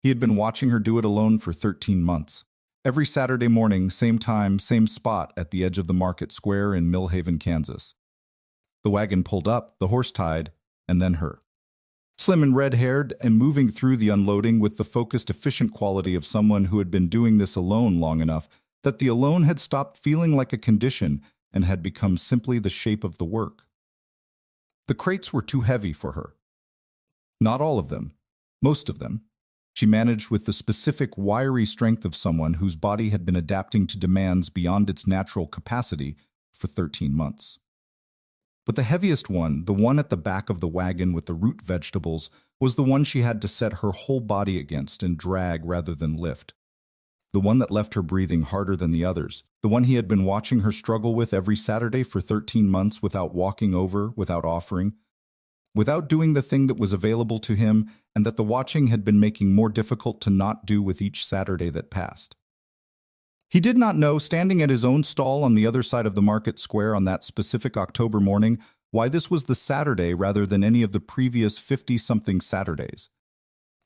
He had been watching her do it alone for 13 months. Every Saturday morning, same time, same spot at the edge of the market square in Millhaven, Kansas. The wagon pulled up, the horse tied, and then her. Slim and red-haired and moving through the unloading with the focused, efficient quality of someone who had been doing this alone long enough that the alone had stopped feeling like a condition and had become simply the shape of the work. The crates were too heavy for her. Not all of them, most of them. She managed with the specific wiry strength of someone whose body had been adapting to demands beyond its natural capacity for 13 months. But the heaviest one, the one at the back of the wagon with the root vegetables, was the one she had to set her whole body against and drag rather than lift. The one that left her breathing harder than the others, the one he had been watching her struggle with every Saturday for 13 months without walking over, without offering, without doing the thing that was available to him and that the watching had been making more difficult to not do with each Saturday that passed. He did not know, standing at his own stall on the other side of the market square on that specific October morning, why this was the Saturday rather than any of the previous 50-something Saturdays.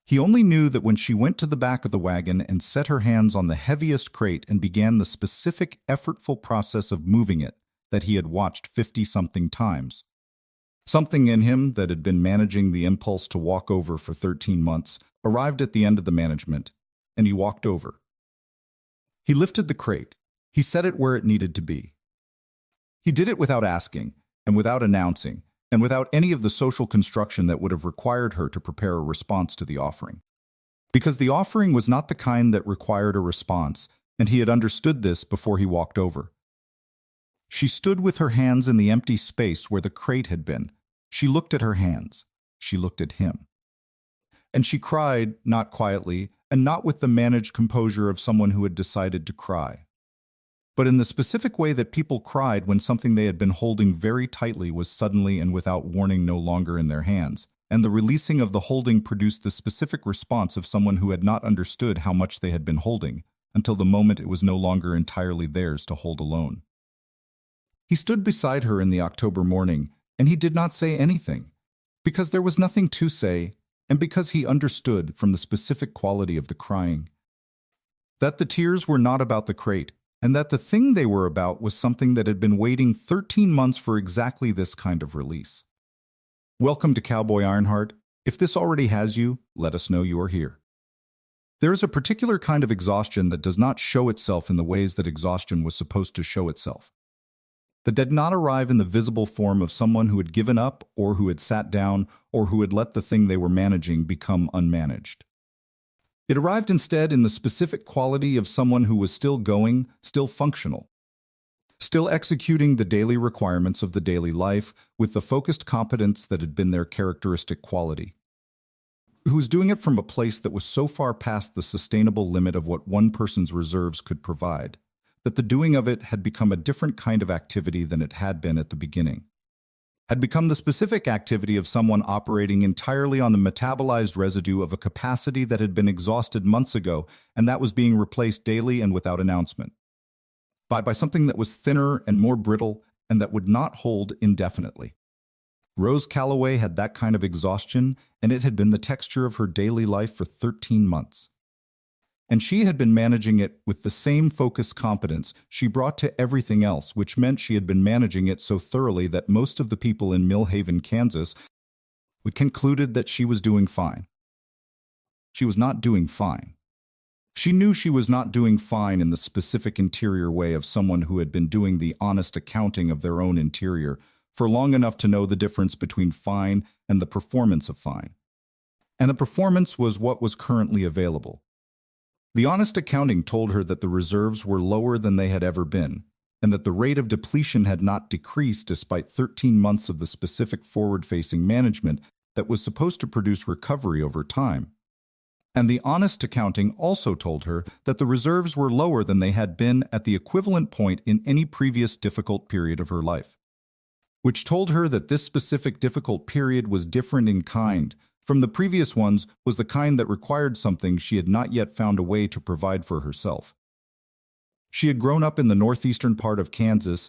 He only knew that when she went to the back of the wagon and set her hands on the heaviest crate and began the specific, effortful process of moving it that he had watched 50-something times. Something in him that had been managing the impulse to walk over for 13 months arrived at the end of the management, and he walked over. He lifted the crate. He set it where it needed to be. He did it without asking, and without announcing, and without any of the social construction that would have required her to prepare a response to the offering. Because the offering was not the kind that required a response, and he had understood this before he walked over. She stood with her hands in the empty space where the crate had been. She looked at her hands. She looked at him. And she cried, not quietly, and not with the managed composure of someone who had decided to cry, but in the specific way that people cried when something they had been holding very tightly was suddenly and without warning no longer in their hands, and the releasing of the holding produced the specific response of someone who had not understood how much they had been holding, until the moment it was no longer entirely theirs to hold alone. He stood beside her in the October morning, and he did not say anything, because there was nothing to say, and because he understood from the specific quality of the crying that the tears were not about the crate, and that the thing they were about was something that had been waiting 13 months for exactly this kind of release. Welcome to Cowboy Ironheart. If this already has you, let us know you are here. There is a particular kind of exhaustion that does not show itself in the ways that exhaustion was supposed to show itself. That did not arrive in the visible form of someone who had given up or who had sat down or who had let the thing they were managing become unmanaged. It arrived instead in the specific quality of someone who was still going, still functional, still executing the daily requirements of the daily life with the focused competence that had been their characteristic quality, who was doing it from a place that was so far past the sustainable limit of what one person's reserves could provide, that the doing of it had become a different kind of activity than it had been at the beginning, had become the specific activity of someone operating entirely on the metabolized residue of a capacity that had been exhausted months ago, and that was being replaced daily and without announcement by something that was thinner and more brittle and that would not hold indefinitely. Rose Calloway had that kind of exhaustion, and it had been the texture of her daily life for 13 months. And she had been managing it with the same focused competence she brought to everything else, which meant she had been managing it so thoroughly that most of the people in Millhaven, Kansas, would concluded that she was doing fine. She was not doing fine. She knew she was not doing fine in the specific interior way of someone who had been doing the honest accounting of their own interior for long enough to know the difference between fine and the performance of fine. And the performance was what was currently available. The honest accounting told her that the reserves were lower than they had ever been, and that the rate of depletion had not decreased despite 13 months of the specific forward-facing management that was supposed to produce recovery over time. And the honest accounting also told her that the reserves were lower than they had been at the equivalent point in any previous difficult period of her life, which told her that this specific difficult period was different in kind from the previous ones, was the kind that required something she had not yet found a way to provide for herself. She had grown up in the northeastern part of Kansas,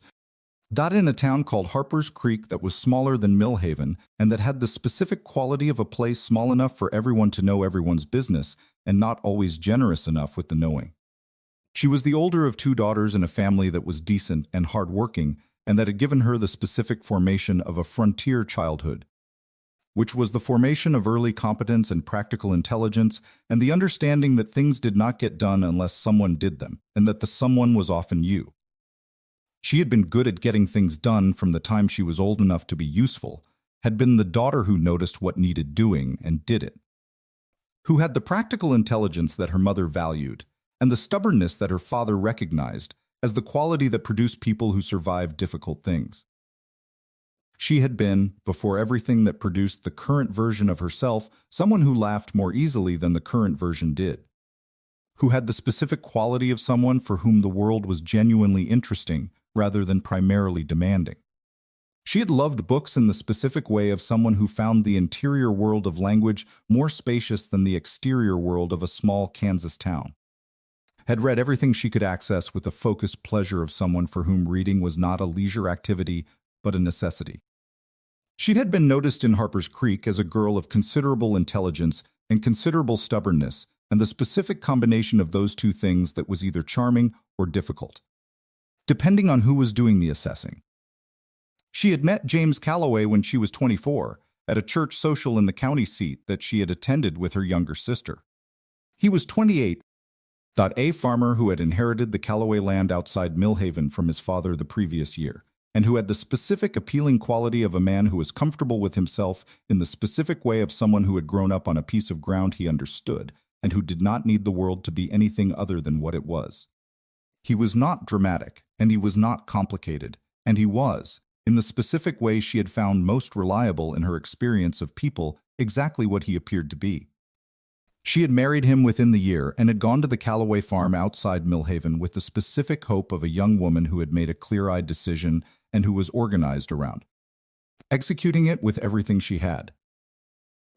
In a town called Harper's Creek that was smaller than Millhaven and that had the specific quality of a place small enough for everyone to know everyone's business and not always generous enough with the knowing. She was the older of two daughters in a family that was decent and hardworking and that had given her the specific formation of a frontier childhood, which was the formation of early competence and practical intelligence and the understanding that things did not get done unless someone did them, and that the someone was often you. She had been good at getting things done from the time she was old enough to be useful, had been the daughter who noticed what needed doing and did it, who had the practical intelligence that her mother valued, and the stubbornness that her father recognized as the quality that produced people who survived difficult things. She had been, before everything that produced the current version of herself, someone who laughed more easily than the current version did, who had the specific quality of someone for whom the world was genuinely interesting rather than primarily demanding. She had loved books in the specific way of someone who found the interior world of language more spacious than the exterior world of a small Kansas town, had read everything she could access with the focused pleasure of someone for whom reading was not a leisure activity but a necessity. She had been noticed in Harper's Creek as a girl of considerable intelligence and considerable stubbornness, and the specific combination of those two things that was either charming or difficult, depending on who was doing the assessing. She had met James Calloway when she was 24, at a church social in the county seat that she had attended with her younger sister. He was 28, a farmer who had inherited the Calloway land outside Millhaven from his father the previous year, and who had the specific appealing quality of a man who was comfortable with himself in the specific way of someone who had grown up on a piece of ground he understood, and who did not need the world to be anything other than what it was. He was not dramatic, and he was not complicated, and he was, in the specific way she had found most reliable in her experience of people, exactly what he appeared to be. She had married him within the year and had gone to the Calloway farm outside Millhaven with the specific hope of a young woman who had made a clear-eyed decision and who was organized around executing it with everything she had.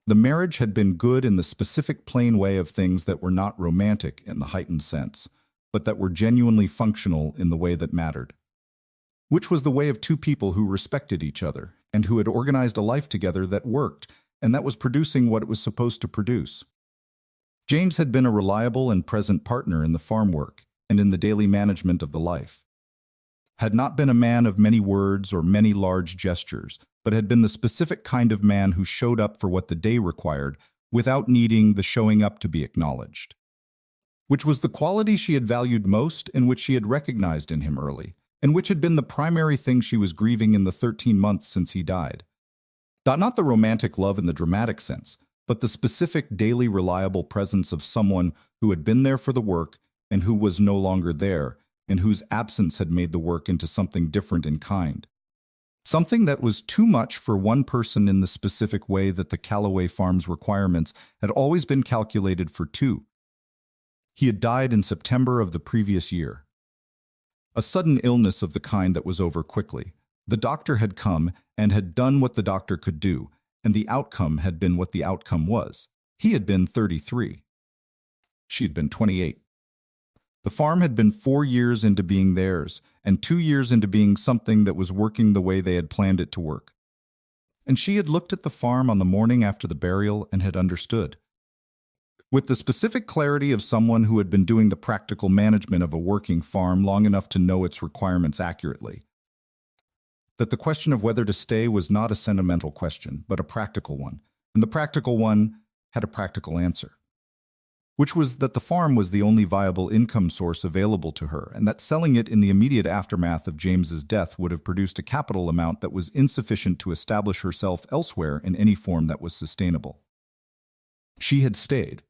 The marriage had been good in the specific plain way of things that were not romantic in the heightened sense, but that were genuinely functional in the way that mattered, which was the way of two people who respected each other and who had organized a life together that worked and that was producing what it was supposed to produce. James had been a reliable and present partner in the farm work and in the daily management of the life, had not been a man of many words or many large gestures, but had been the specific kind of man who showed up for what the day required without needing the showing up to be acknowledged, which was the quality she had valued most and which she had recognized in him early, and which had been the primary thing she was grieving in the 13 months since he died. Not the romantic love in the dramatic sense, but the specific daily reliable presence of someone who had been there for the work and who was no longer there, and whose absence had made the work into something different in kind. Something that was too much for one person in the specific way that the Calloway farm's requirements had always been calculated for two. He had died in September of the previous year. A sudden illness of the kind that was over quickly. The doctor had come and had done what the doctor could do, and the outcome had been what the outcome was. He had been 33. She had been 28. The farm had been 4 years into being theirs, and 2 years into being something that was working the way they had planned it to work. And she had looked at the farm on the morning after the burial and had understood, with the specific clarity of someone who had been doing the practical management of a working farm long enough to know its requirements accurately, that the question of whether to stay was not a sentimental question, but a practical one, and the practical one had a practical answer, which was that the farm was the only viable income source available to her, and that selling it in the immediate aftermath of James's death would have produced a capital amount that was insufficient to establish herself elsewhere in any form that was sustainable. She had stayed.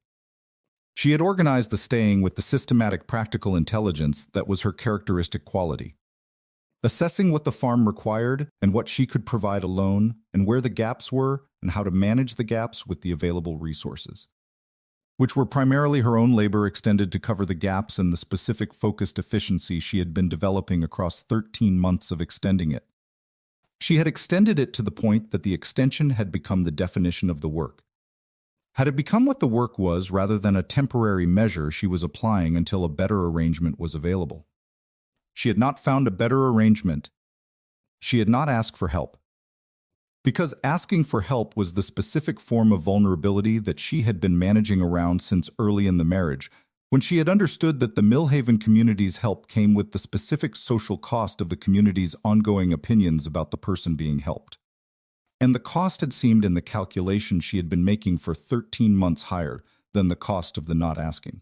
She had organized the staying with the systematic practical intelligence that was her characteristic quality, assessing what the farm required and what she could provide alone, and where the gaps were and how to manage the gaps with the available resources, which were primarily her own labor extended to cover the gaps and the specific focused efficiency she had been developing across 13 months of extending it. She had extended it to the point that the extension had become the definition of the work. Had it become what the work was rather than a temporary measure she was applying until a better arrangement was available. She had not found a better arrangement, She had not asked for help. Because asking for help was the specific form of vulnerability that she had been managing around since early in the marriage, when she had understood that the Millhaven community's help came with the specific social cost of the community's ongoing opinions about the person being helped. And the cost had seemed in the calculation she had been making for 13 months higher than the cost of the not asking.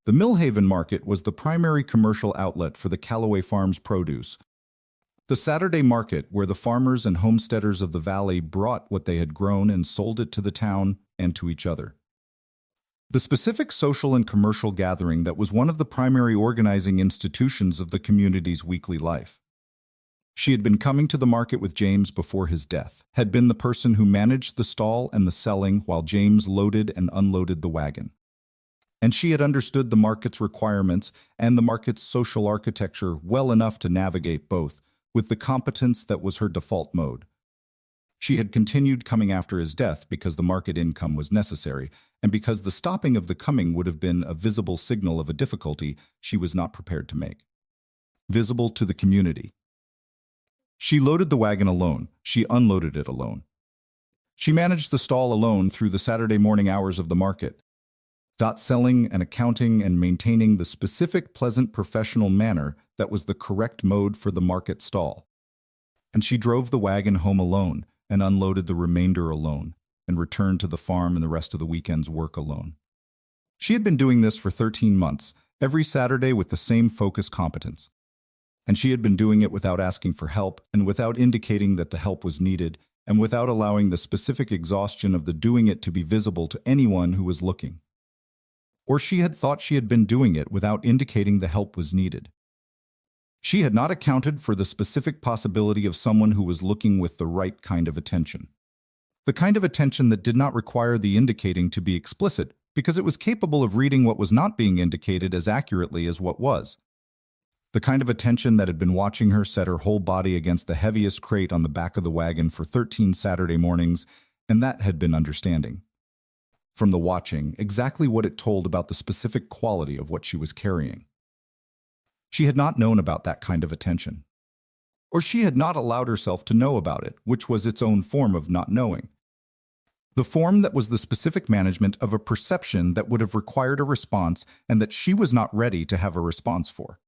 The Millhaven market was the primary commercial outlet for the Callaway Farms produce, the Saturday market where the farmers and homesteaders of the valley brought what they had grown and sold it to the town and to each other. The specific social and commercial gathering that was one of the primary organizing institutions of the community's weekly life. She had been coming to the market with James before his death, had been the person who managed the stall and the selling while James loaded and unloaded the wagon. And she had understood the market's requirements and the market's social architecture well enough to navigate both, with the competence that was her default mode. She had continued coming after his death because the market income was necessary, and because the stopping of the coming would have been a visible signal of a difficulty she was not prepared to make. Visible to the community. She loaded the wagon alone. She unloaded it alone. She managed the stall alone through the Saturday morning hours of the market, selling and accounting and maintaining the specific pleasant professional manner that was the correct mode for the market stall. And she drove the wagon home alone and unloaded the remainder alone and returned to the farm and the rest of the weekend's work alone. She had been doing this for 13 months, every Saturday with the same focused competence. And she had been doing it without asking for help and without indicating that the help was needed and without allowing the specific exhaustion of the doing it to be visible to anyone who was looking. Or she had thought she had been doing it without indicating the help was needed. She had not accounted for the specific possibility of someone who was looking with the right kind of attention. The kind of attention that did not require the indicating to be explicit because it was capable of reading what was not being indicated as accurately as what was. The kind of attention that had been watching her set her whole body against the heaviest crate on the back of the wagon for 13 Saturday mornings, and that had been understanding. From the watching, exactly what it told about the specific quality of what she was carrying. She had not known about that kind of attention. Or she had not allowed herself to know about it, which was its own form of not knowing. The form that was the specific management of a perception that would have required a response and that she was not ready to have a response for.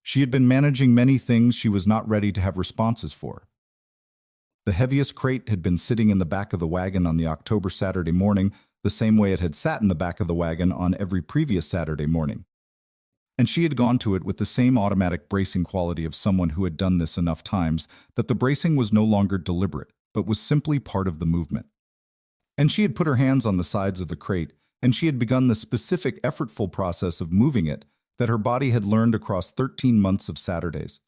She had been managing many things she was not ready to have responses for. The heaviest crate had been sitting in the back of the wagon on the October Saturday morning, the same way it had sat in the back of the wagon on every previous Saturday morning. And she had gone to it with the same automatic bracing quality of someone who had done this enough times that the bracing was no longer deliberate, but was simply part of the movement. And she had put her hands on the sides of the crate, and she had begun the specific effortful process of moving it that her body had learned across 13 months of Saturdays.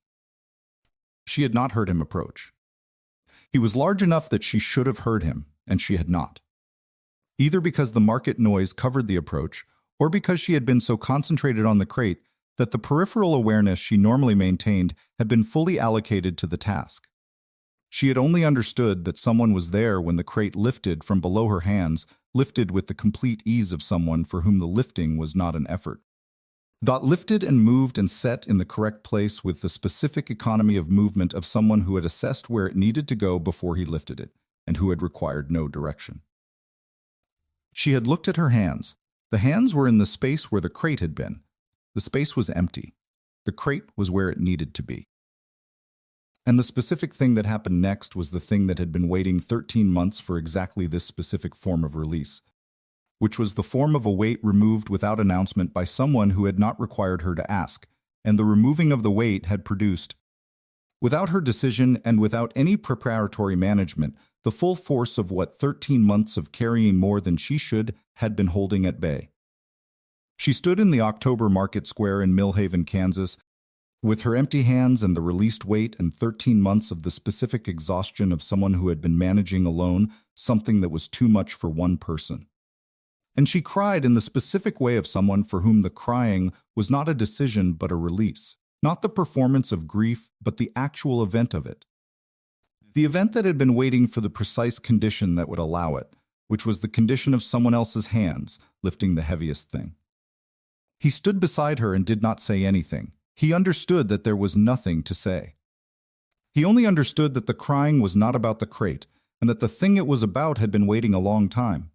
She had not heard him approach. He was large enough that she should have heard him, and she had not. Either because the market noise covered the approach, or because she had been so concentrated on the crate that the peripheral awareness she normally maintained had been fully allocated to the task. She had only understood that someone was there when the crate lifted from below her hands, lifted with the complete ease of someone for whom the lifting was not an effort. Lifted and moved and set in the correct place with the specific economy of movement of someone who had assessed where it needed to go before he lifted it, and who had required no direction. She had looked at her hands. The hands were in the space where the crate had been. The space was empty. The crate was where it needed to be. And the specific thing that happened next was the thing that had been waiting 13 months for exactly this specific form of release, which was the form of a weight removed without announcement by someone who had not required her to ask, and the removing of the weight had produced, without her decision and without any preparatory management, the full force of what 13 months of carrying more than she should had been holding at bay. She stood in the October Market Square in Millhaven, Kansas, with her empty hands and the released weight and 13 months of the specific exhaustion of someone who had been managing alone something that was too much for one person. And she cried in the specific way of someone for whom the crying was not a decision but a release, not the performance of grief but the actual event of it. The event that had been waiting for the precise condition that would allow it, which was the condition of someone else's hands lifting the heaviest thing. He stood beside her and did not say anything. He understood that there was nothing to say. He only understood that the crying was not about the crate, and that the thing it was about had been waiting a long time,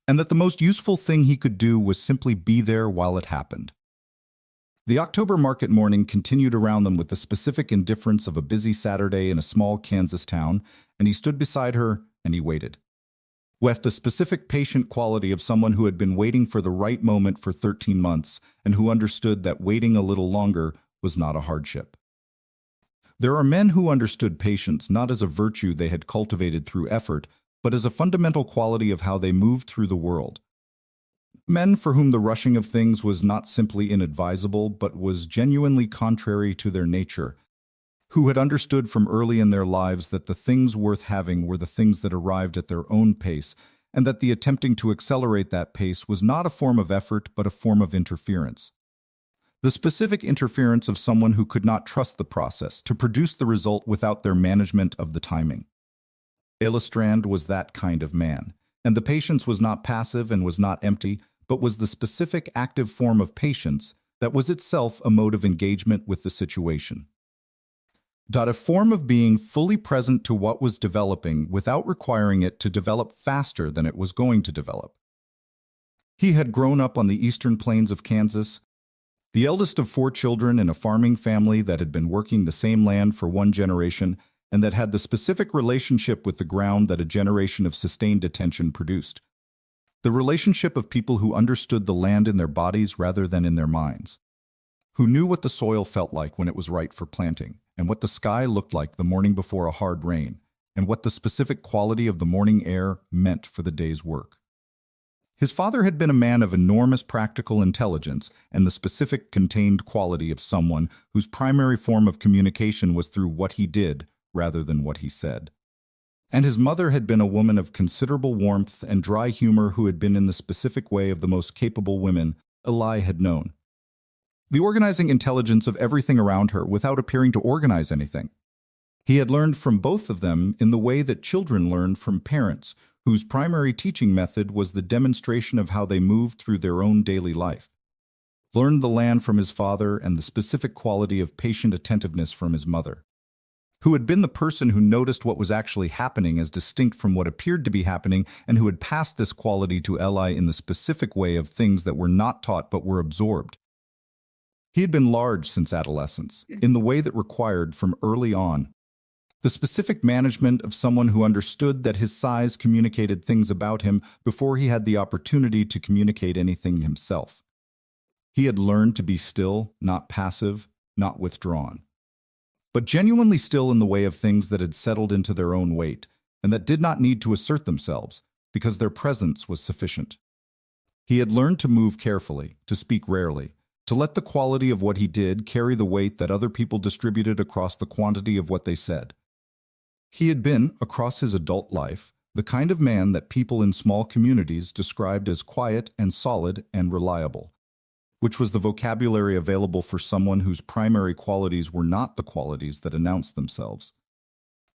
and that the most useful thing he could do was simply be there while it happened. The October market morning continued around them with the specific indifference of a busy Saturday in a small Kansas town, and he stood beside her and he waited. With the specific patient quality of someone who had been waiting for the right moment for 13 months and who understood that waiting a little longer was not a hardship. There are men who understood patience not as a virtue they had cultivated through effort, but as a fundamental quality of how they moved through the world. Men for whom the rushing of things was not simply inadvisable, but was genuinely contrary to their nature, who had understood from early in their lives that the things worth having were the things that arrived at their own pace, and that the attempting to accelerate that pace was not a form of effort, but a form of interference. The specific interference of someone who could not trust the process to produce the result without their management of the timing. Illustrand was that kind of man, and the patience was not passive and was not empty, but was the specific active form of patience that was itself a mode of engagement with the situation. A form of being fully present to what was developing without requiring it to develop faster than it was going to develop. He had grown up on the eastern plains of Kansas, the eldest of 4 children in a farming family that had been working the same land for 1 generation and that had the specific relationship with the ground that a generation of sustained attention produced. The relationship of people who understood the land in their bodies rather than in their minds, who knew what the soil felt like when it was right for planting, and what the sky looked like the morning before a hard rain, and what the specific quality of the morning air meant for the day's work. His father had been a man of enormous practical intelligence and the specific contained quality of someone whose primary form of communication was through what he did rather than what he said. And his mother had been a woman of considerable warmth and dry humor who had been in the specific way of the most capable women Eli had known. The organizing intelligence of everything around her without appearing to organize anything. He had learned from both of them in the way that children learn from parents, whose primary teaching method was the demonstration of how they moved through their own daily life. Learned the land from his father and the specific quality of patient attentiveness from his mother, who had been the person who noticed what was actually happening as distinct from what appeared to be happening, and who had passed this quality to Eli in the specific way of things that were not taught but were absorbed. He had been large since adolescence, in the way that required from early on the specific management of someone who understood that his size communicated things about him before he had the opportunity to communicate anything himself. He had learned to be still, not passive, not withdrawn, but genuinely still in the way of things that had settled into their own weight and that did not need to assert themselves because their presence was sufficient. He had learned to move carefully, to speak rarely, to let the quality of what he did carry the weight that other people distributed across the quantity of what they said. He had been, across his adult life, the kind of man that people in small communities described as quiet and solid and reliable, which was the vocabulary available for someone whose primary qualities were not the qualities that announced themselves.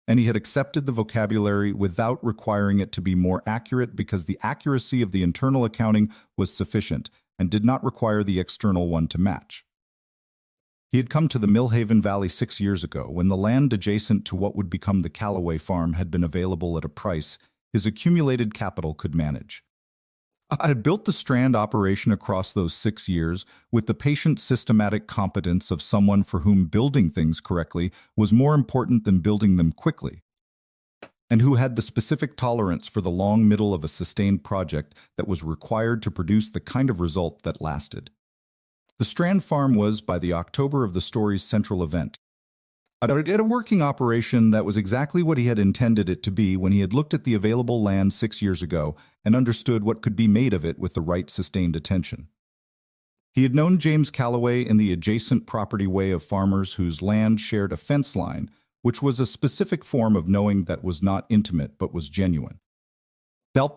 And he had accepted the vocabulary without requiring it to be more accurate because the accuracy of the internal accounting was sufficient and did not require the external one to match. He had come to the Millhaven Valley 6 years ago when the land adjacent to what would become the Cowboy farm had been available at a price his accumulated capital could manage. I had built the Strand operation across those 6 years with the patient systematic competence of someone for whom building things correctly was more important than building them quickly, and who had the specific tolerance for the long middle of a sustained project that was required to produce the kind of result that lasted. The Strand farm was, by the October of the story's central event, a working operation that was exactly what he had intended it to be when he had looked at the available land 6 years ago and understood what could be made of it with the right sustained attention. He had known James Calloway in the adjacent property way of farmers whose land shared a fence line, which was a specific form of knowing that was not intimate but was genuine.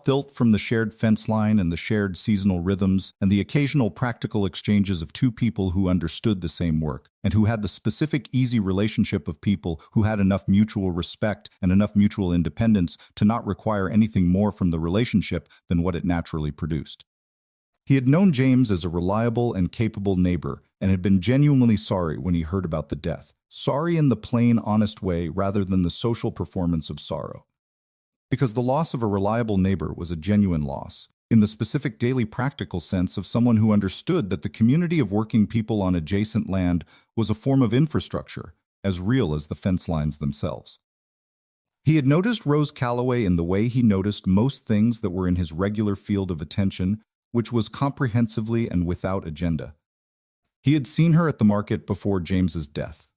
Built from the shared fence line and the shared seasonal rhythms and the occasional practical exchanges of 2 people who understood the same work and who had the specific easy relationship of people who had enough mutual respect and enough mutual independence to not require anything more from the relationship than what it naturally produced. He had known James as a reliable and capable neighbor and had been genuinely sorry when he heard about the death, sorry in the plain, honest way rather than the social performance of sorrow. Because the loss of a reliable neighbor was a genuine loss, in the specific daily practical sense of someone who understood that the community of working people on adjacent land was a form of infrastructure, as real as the fence lines themselves. He had noticed Rose Calloway in the way he noticed most things that were in his regular field of attention, which was comprehensively and without agenda. He had seen her at the market before James's death.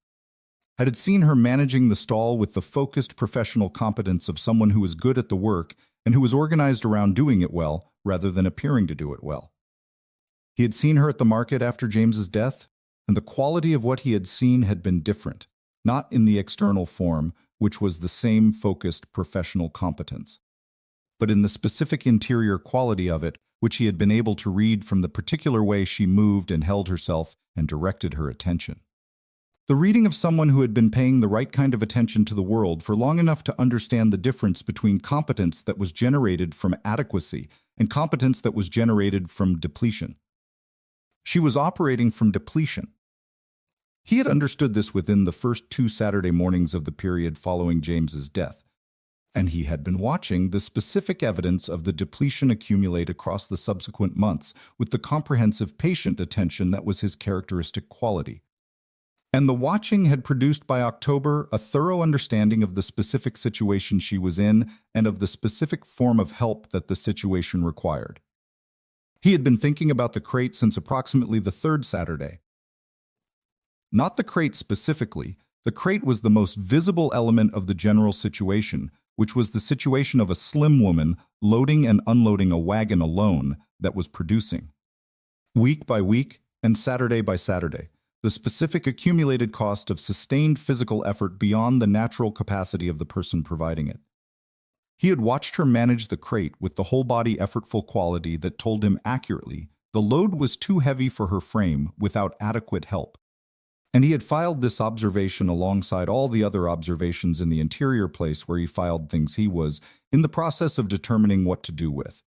Had seen her managing the stall with the focused professional competence of someone who was good at the work and who was organized around doing it well rather than appearing to do it well. He had seen her at the market after James's death, and the quality of what he had seen had been different, not in the external form, which was the same focused professional competence, but in the specific interior quality of it, which he had been able to read from the particular way she moved and held herself and directed her attention. The reading of someone who had been paying the right kind of attention to the world for long enough to understand the difference between competence that was generated from adequacy and competence that was generated from depletion. She was operating from depletion. He had understood this within the first 2 Saturday mornings of the period following James's death, and he had been watching the specific evidence of the depletion accumulate across the subsequent months with the comprehensive patient attention that was his characteristic quality. And the watching had produced by October a thorough understanding of the specific situation she was in and of the specific form of help that the situation required. He had been thinking about the crate since approximately the 3rd Saturday. Not the crate specifically. The crate was the most visible element of the general situation, which was the situation of a slim woman loading and unloading a wagon alone that was producing. Week by week and Saturday by Saturday, the specific accumulated cost of sustained physical effort beyond the natural capacity of the person providing it. He had watched her manage the crate with the whole-body effortful quality that told him accurately the load was too heavy for her frame without adequate help. And he had filed this observation alongside all the other observations in the interior place where he filed things he was in the process of determining what to do with.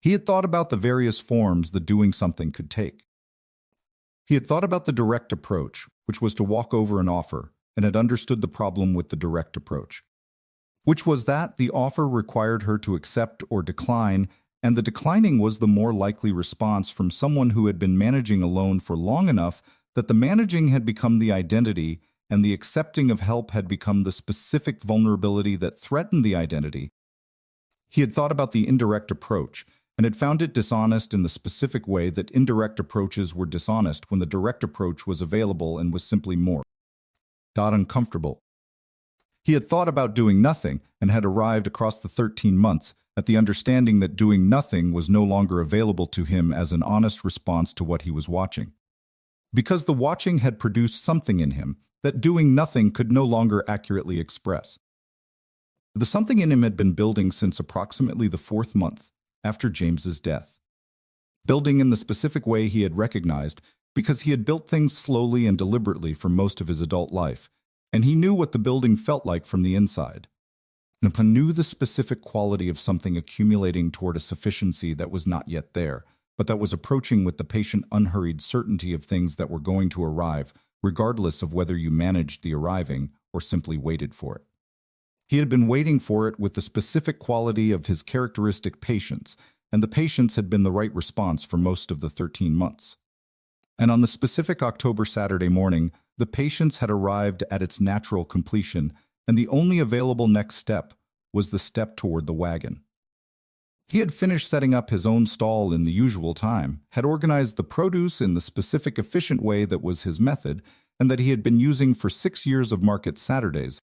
He had thought about the various forms the doing something could take. He had thought about the direct approach, which was to walk over an offer, and had understood the problem with the direct approach, which was that the offer required her to accept or decline, and the declining was the more likely response from someone who had been managing alone for long enough that the managing had become the identity and the accepting of help had become the specific vulnerability that threatened the identity. He had thought about the indirect approach, and had found it dishonest in the specific way that indirect approaches were dishonest when the direct approach was available and was simply more uncomfortable. He had thought about doing nothing and had arrived across the 13 months at the understanding that doing nothing was no longer available to him as an honest response to what he was watching. Because the watching had produced something in him that doing nothing could no longer accurately express. The something in him had been building since approximately the 4th month after James's death. Building in the specific way he had recognized because he had built things slowly and deliberately for most of his adult life, and he knew what the building felt like from the inside. Napa knew the specific quality of something accumulating toward a sufficiency that was not yet there, but that was approaching with the patient, unhurried certainty of things that were going to arrive, regardless of whether you managed the arriving or simply waited for it. He had been waiting for it with the specific quality of his characteristic patience, and the patience had been the right response for most of the 13 months. And on the specific October Saturday morning, the patience had arrived at its natural completion, and the only available next step was the step toward the wagon. He had finished setting up his own stall in the usual time, had organized the produce in the specific efficient way that was his method, and that he had been using for 6 years of market Saturdays,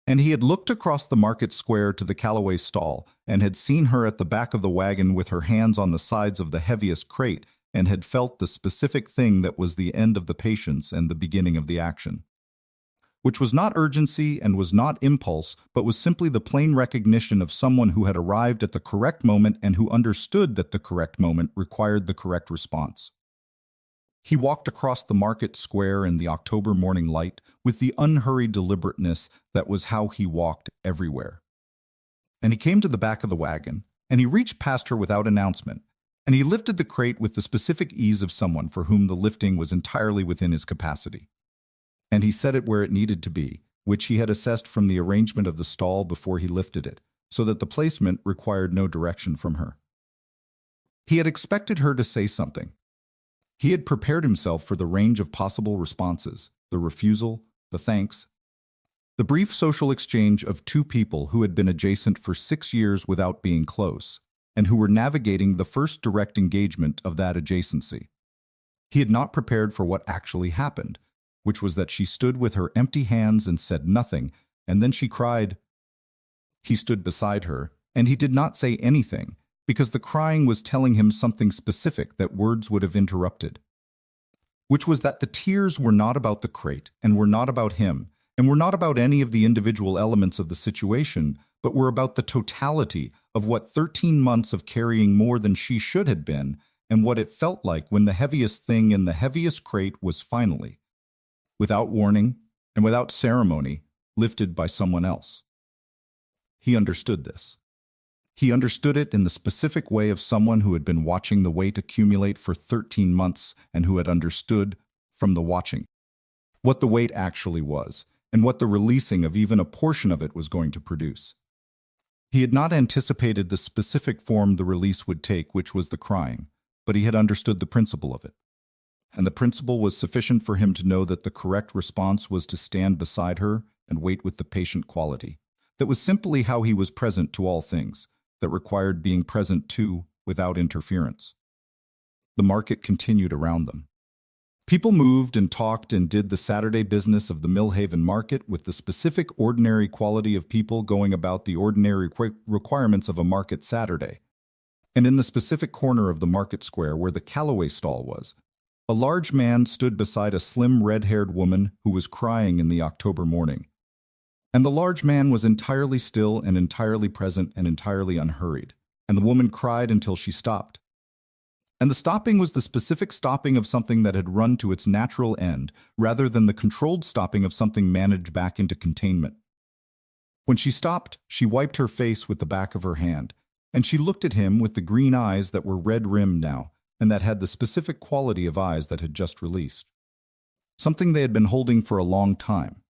and he had looked across the market square to the Calloway stall and had seen her at the back of the wagon with her hands on the sides of the heaviest crate and had felt the specific thing that was the end of the patience and the beginning of the action, which was not urgency and was not impulse, but was simply the plain recognition of someone who had arrived at the correct moment and who understood that the correct moment required the correct response. He walked across the market square in the October morning light with the unhurried deliberateness that was how he walked everywhere. And he came to the back of the wagon, and he reached past her without announcement, and he lifted the crate with the specific ease of someone for whom the lifting was entirely within his capacity. and he set it where it needed to be, which he had assessed from the arrangement of the stall before he lifted it, so that the placement required no direction from her. He had expected her to say something. He had prepared himself for the range of possible responses, the refusal, the thanks, the brief social exchange of two people who had been adjacent for 6 years without being close, and who were navigating the first direct engagement of that adjacency. He had not prepared for what actually happened, which was that she stood with her empty hands and said nothing, and then she cried. He stood beside her, and he did not say anything, because the crying was telling him something specific that words would have interrupted, which was that the tears were not about the crate, and were not about him, and were not about any of the individual elements of the situation, but were about the totality of what 13 months of carrying more than she should have been, and what it felt like when the heaviest thing in the heaviest crate was finally, without warning and without ceremony, lifted by someone else. He understood this. He understood it in the specific way of someone who had been watching the weight accumulate for 13 months and who had understood, from the watching, what the weight actually was, and what the releasing of even a portion of it was going to produce. He had not anticipated the specific form the release would take, which was the crying, but he had understood the principle of it. And the principle was sufficient for him to know that the correct response was to stand beside her and wait with the patient quality. That was simply how he was present to all things, that required being present to without interference. The market continued around them. People moved and talked and did the Saturday business of the Millhaven market with the specific ordinary quality of people going about the ordinary requirements of a market Saturday. And in the specific corner of the market square where the Calloway stall was, a large man stood beside a slim red-haired woman who was crying in the October morning. And the large man was entirely still and entirely present and entirely unhurried, and the woman cried until she stopped. And the stopping was the specific stopping of something that had run to its natural end, rather than the controlled stopping of something managed back into containment. When she stopped, she wiped her face with the back of her hand, and she looked at him with the green eyes that were red-rimmed now, and that had the specific quality of eyes that had just released. Something they had been holding for a long time.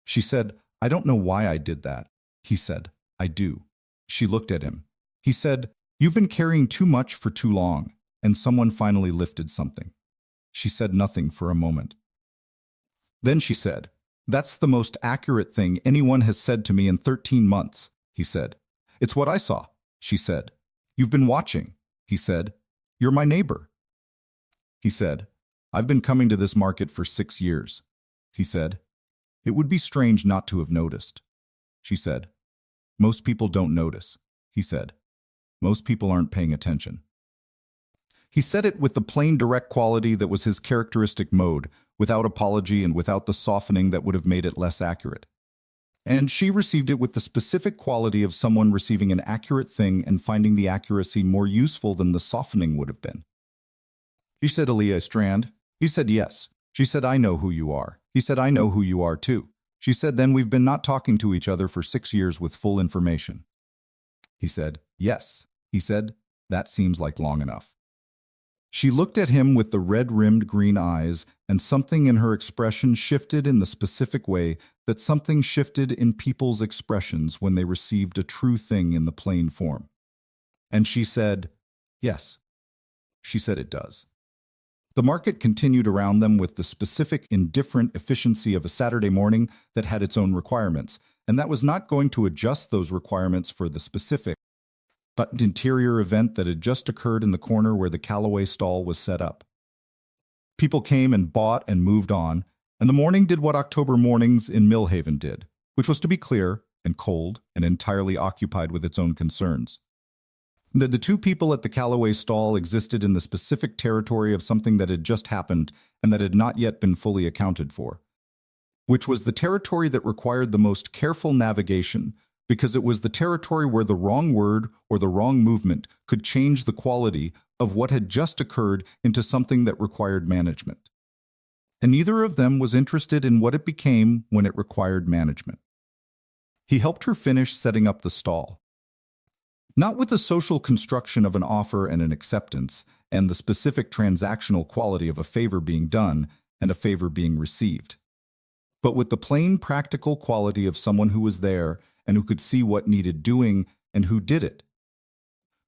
She said, "I don't know why I did that." He said, "I do." She looked at him. He said, "You've been carrying too much for too long," and someone finally lifted something. She said nothing for a moment. Then she said, "That's the most accurate thing anyone has said to me in 13 months, he said. "It's what I saw," she said. "You've been watching," he said. "You're my neighbor." He said, "I've been coming to this market for 6 years," he said. "It would be strange not to have noticed," she said. "Most people don't notice," he said. "Most people aren't paying attention." He said it with the plain direct quality that was his characteristic mode, without apology and without the softening that would have made it less accurate. And she received it with the specific quality of someone receiving an accurate thing and finding the accuracy more useful than the softening would have been. She said, "Aaliyah Strand?" He said, "Yes." She said, "I know who you are." He said, "I know who you are too." She said, "Then we've been not talking to each other for 6 years with full information." He said, "Yes." He said, "That seems like long enough." She looked at him with the red-rimmed green eyes, and something in her expression shifted in the specific way that something shifted in people's expressions when they received a true thing in the plain form. And she said, "Yes." She said, "It does." The market continued around them with the specific, indifferent efficiency of a Saturday morning that had its own requirements, and that was not going to adjust those requirements for the specific, but interior event that had just occurred in the corner where the Calloway stall was set up. People came and bought and moved on, and the morning did what October mornings in Millhaven did, which was to be clear and cold and entirely occupied with its own concerns. That the two people at the Calloway stall existed in the specific territory of something that had just happened and that had not yet been fully accounted for, which was the territory that required the most careful navigation, because it was the territory where the wrong word or the wrong movement could change the quality of what had just occurred into something that required management. And neither of them was interested in what it became when it required management. He helped her finish setting up the stall. Not with the social construction of an offer and an acceptance, and the specific transactional quality of a favor being done and a favor being received. but with the plain practical quality of someone who was there and who could see what needed doing and who did it.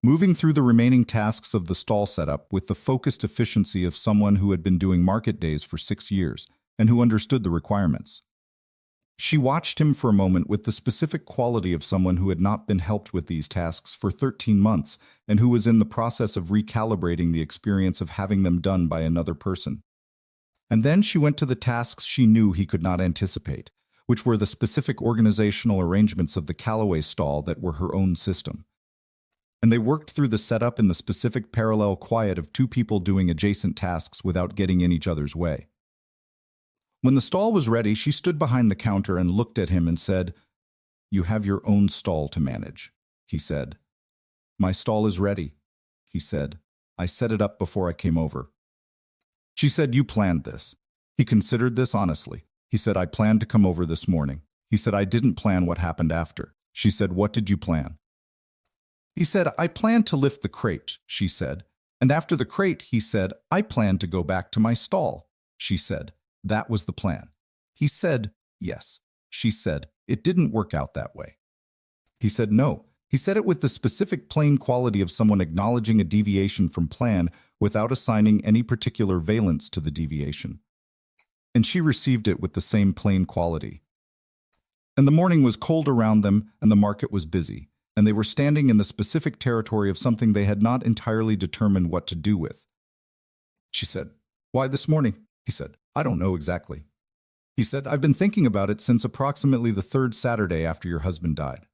Moving through the remaining tasks of the stall setup with the focused efficiency of someone who had been doing market days for 6 years and who understood the requirements. She watched him for a moment with the specific quality of someone who had not been helped with these tasks for 13 months and who was in the process of recalibrating the experience of having them done by another person. And then she went to the tasks she knew he could not anticipate, which were the specific organizational arrangements of the Callaway stall that were her own system. And they worked through the setup in the specific parallel quiet of two people doing adjacent tasks without getting in each other's way. When the stall was ready, she stood behind the counter and looked at him and said, "You have your own stall to manage," he said. "My stall is ready," he said. "I set it up before I came over." She said, "You planned this." He considered this honestly. He said, "I planned to come over this morning." He said, "I didn't plan what happened after." She said, "What did you plan?" He said, "I planned to lift the crate," she said. "And after the crate," he said, "I planned to go back to my stall." She said, "That was the plan." He said, "Yes." She said, "It didn't work out that way." He said, "No." He said it with the specific plain quality of someone acknowledging a deviation from plan without assigning any particular valence to the deviation. And she received it with the same plain quality. And the morning was cold around them, and the market was busy, and they were standing in the specific territory of something they had not entirely determined what to do with. She said, "Why this morning?" He said, "I don't know exactly." He said, "I've been thinking about it since approximately the third Saturday after your husband died."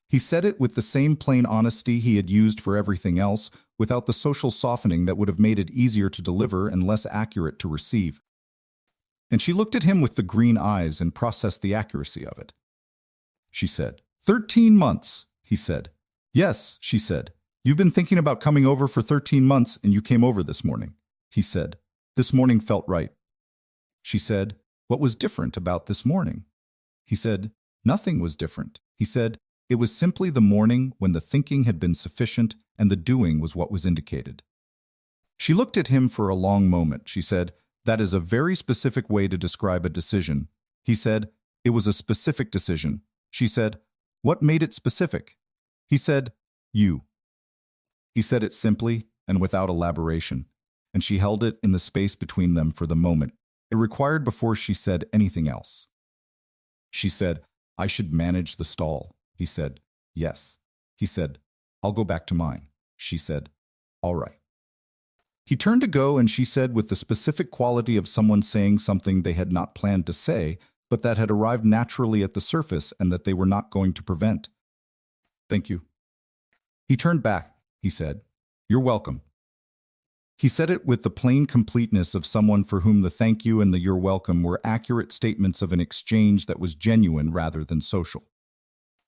He said it with the same plain honesty he had used for everything else, without the social softening that would have made it easier to deliver and less accurate to receive. And she looked at him with the green eyes and processed the accuracy of it. She said, 13 months, he said. "Yes," she said. "You've been thinking about coming over for 13 months and you came over this morning." He said, "This morning felt right." She said, "What was different about this morning?" He said, "Nothing was different." He said, "It was simply the morning when the thinking had been sufficient and the doing was what was indicated." She looked at him for a long moment. She said, "That is a very specific way to describe a decision." He said, "It was a specific decision." She said, "What made it specific?" He said, "You." He said it simply and without elaboration, and she held it in the space between them for the moment it required before she said anything else. She said, "I should manage the stall." He said, "Yes." He said, "I'll go back to mine." She said, "All right." He turned to go and she said with the specific quality of someone saying something they had not planned to say, but that had arrived naturally at the surface and that they were not going to prevent, "Thank you." He turned back. He said, "You're welcome." He said it with the plain completeness of someone for whom the thank you and the you're welcome were accurate statements of an exchange that was genuine rather than social.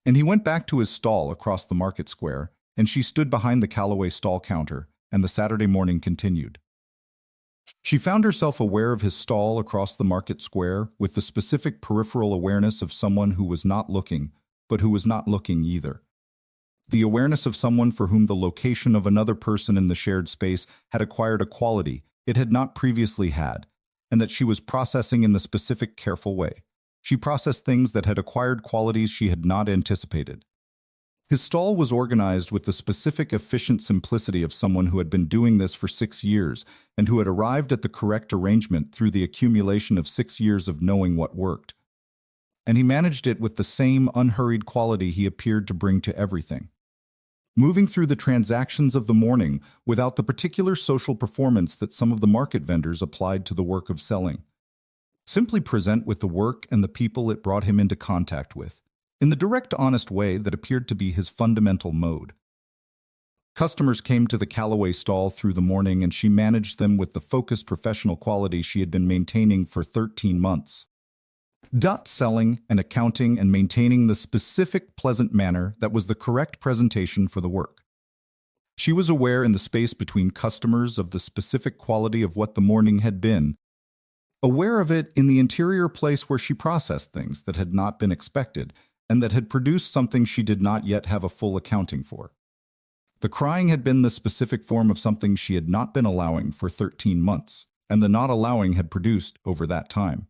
And he went back to his stall across the market square, and she stood behind the Callaway stall counter, and the Saturday morning continued. She found herself aware of his stall across the market square with the specific peripheral awareness of someone who was not looking, but who was not looking either. The awareness of someone for whom the location of another person in the shared space had acquired a quality it had not previously had, and that she was processing in the specific careful way. She processed things that had acquired qualities she had not anticipated. His stall was organized with the specific efficient simplicity of someone who had been doing this for 6 years and who had arrived at the correct arrangement through the accumulation of 6 years of knowing what worked. And he managed it with the same unhurried quality he appeared to bring to everything. Moving through the transactions of the morning without the particular social performance that some of the market vendors applied to the work of selling. Simply present with the work and the people it brought him into contact with, in the direct, honest way that appeared to be his fundamental mode. Customers came to the Callaway stall through the morning and she managed them with the focused professional quality she had been maintaining for 13 months. Selling and accounting and maintaining the specific pleasant manner that was the correct presentation for the work. She was aware in the space between customers of the specific quality of what the morning had been, aware of it in the interior place where she processed things that had not been expected and that had produced something she did not yet have a full accounting for. The crying had been the specific form of something she had not been allowing for 13 months, and the not allowing had produced over that time.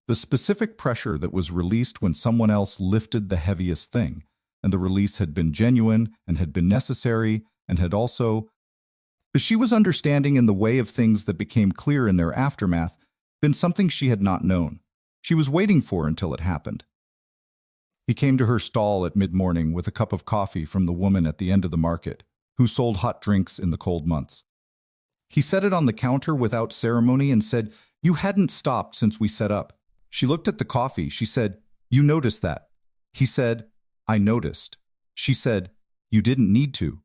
The specific pressure that was released when someone else lifted the heaviest thing, and the release had been genuine and had been necessary and had also, she was understanding in the way of things that became clear in their aftermath, been something she had not known. She was waiting for until it happened. He came to her stall at mid-morning with a cup of coffee from the woman at the end of the market, who sold hot drinks in the cold months. He set it on the counter without ceremony and said, "You hadn't stopped since we set up." She looked at the coffee. She said, "You noticed that." He said, "I noticed." She said, "You didn't need to."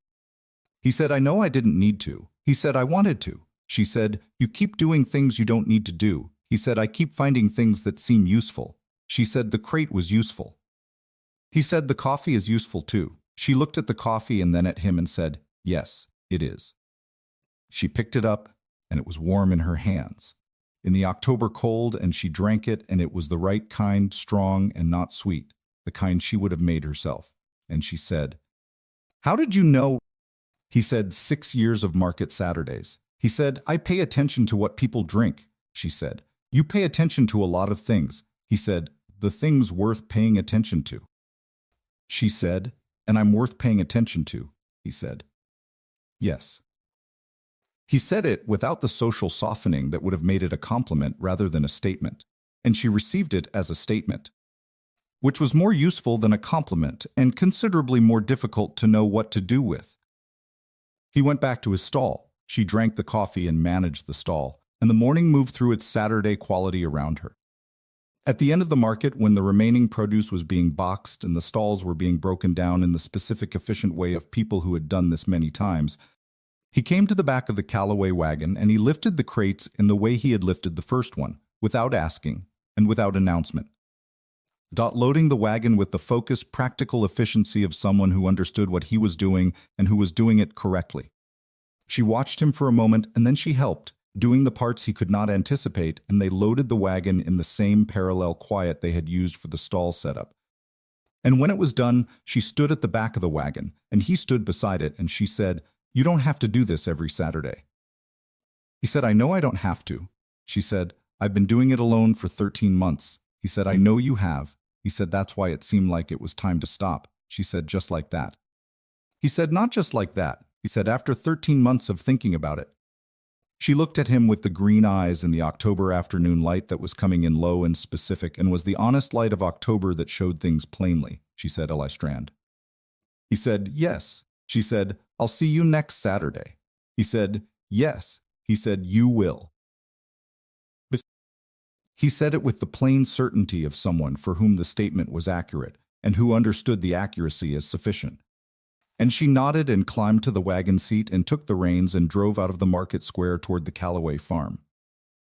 He said, "I know I didn't need to." He said, "I wanted to." She said, "You keep doing things you don't need to do." He said, "I keep finding things that seem useful." She said, "The crate was useful." He said, "The coffee is useful too." She looked at the coffee and then at him and said, "Yes, it is." She picked it up, and it was warm in her hands. In the October cold, and she drank it, and it was the right kind, strong and not sweet, the kind she would have made herself. And she said, "How did you know?" He said, 6 years of market Saturdays. He said, "I pay attention to what people drink." She said, "You pay attention to a lot of things." He said, "The things worth paying attention to." She said, "And I'm worth paying attention to." He said, "Yes." He said it without the social softening that would have made it a compliment rather than a statement, and she received it as a statement, which was more useful than a compliment and considerably more difficult to know what to do with. He went back to his stall. She drank the coffee and managed the stall, and the morning moved through its Saturday quality around her. At the end of the market, when the remaining produce was being boxed and the stalls were being broken down in the specific efficient way of people who had done this many times, he came to the back of the Cowboy wagon and he lifted the crates in the way he had lifted the first one, without asking and without announcement. Loading the wagon with the focused, practical efficiency of someone who understood what he was doing and who was doing it correctly. She watched him for a moment and then she helped, doing the parts he could not anticipate, and they loaded the wagon in the same parallel quiet they had used for the stall setup. And when it was done, she stood at the back of the wagon, and he stood beside it, and she said, "You don't have to do this every Saturday." He said, "I know I don't have to." She said, "I've been doing it alone for 13 months. He said, "I know you have." He said, "That's why it seemed like it was time to stop." She said, "Just like that." He said, "Not just like that." He said, "After 13 months of thinking about it." She looked at him with the green eyes in the October afternoon light that was coming in low and specific and was the honest light of October that showed things plainly. She said, "Elistrand." He said, "Yes." She said, "I'll see you next Saturday." He said, "Yes." He said, "You will." But he said it with the plain certainty of someone for whom the statement was accurate and who understood the accuracy as sufficient. And she nodded and climbed to the wagon seat and took the reins and drove out of the market square toward the Cowboy farm.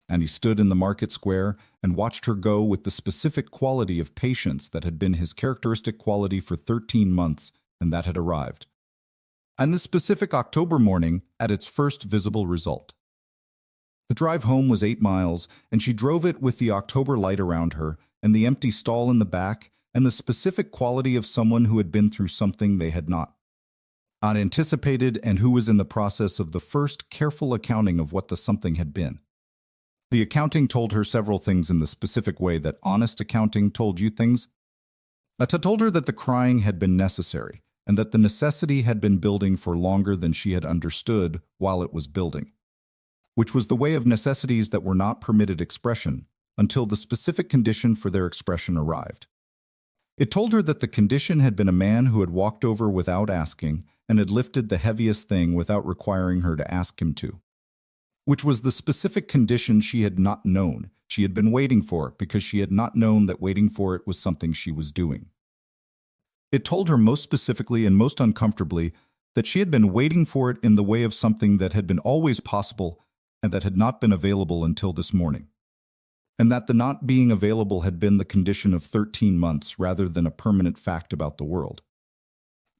And he stood in the market square and watched her go with the specific quality of patience that had been his characteristic quality for 13 months and that had arrived. And the specific October morning at its first visible result. The drive home was 8 miles, and she drove it with the October light around her and the empty stall in the back and the specific quality of someone who had been through something they had not anticipated and who was in the process of the first careful accounting of what the something had been. The accounting told her several things in the specific way that honest accounting told you things. It told her that the crying had been necessary and that the necessity had been building for longer than she had understood while it was building, which was the way of necessities that were not permitted expression until the specific condition for their expression arrived. It told her that the condition had been a man who had walked over without asking and had lifted the heaviest thing without requiring her to ask him to, which was the specific condition she had not known she had been waiting for because she had not known that waiting for it was something she was doing. It told her most specifically and most uncomfortably that she had been waiting for it in the way of something that had been always possible and that had not been available until this morning, and that the not being available had been the condition of 13 months rather than a permanent fact about the world,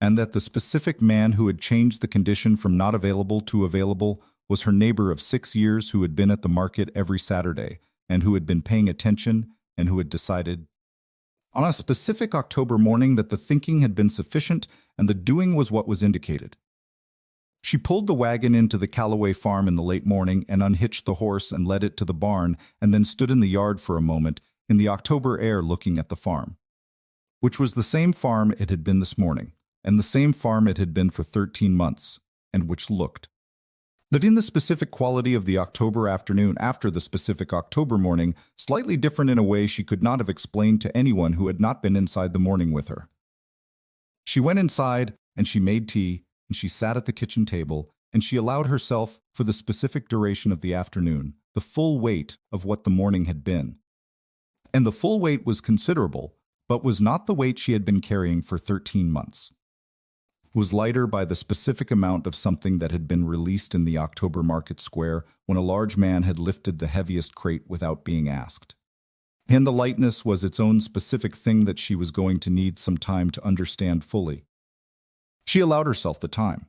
and that the specific man who had changed the condition from not available to available was her neighbor of 6 years who had been at the market every Saturday and who had been paying attention and who had decided on a specific October morning that the thinking had been sufficient and the doing was what was indicated. She pulled the wagon into the Cowboy farm in the late morning and unhitched the horse and led it to the barn and then stood in the yard for a moment in the October air looking at the farm, which was the same farm it had been this morning, and the same farm it had been for 13 months, and which looked. That in the specific quality of the October afternoon after the specific October morning, slightly different in a way she could not have explained to anyone who had not been inside the morning with her. She went inside, and she made tea, and she sat at the kitchen table, and she allowed herself, for the specific duration of the afternoon, the full weight of what the morning had been. And the full weight was considerable, but was not the weight she had been carrying for 13 months. It was lighter by the specific amount of something that had been released in the October market square when a large man had lifted the heaviest crate without being asked. And the lightness was its own specific thing that she was going to need some time to understand fully. She allowed herself the time.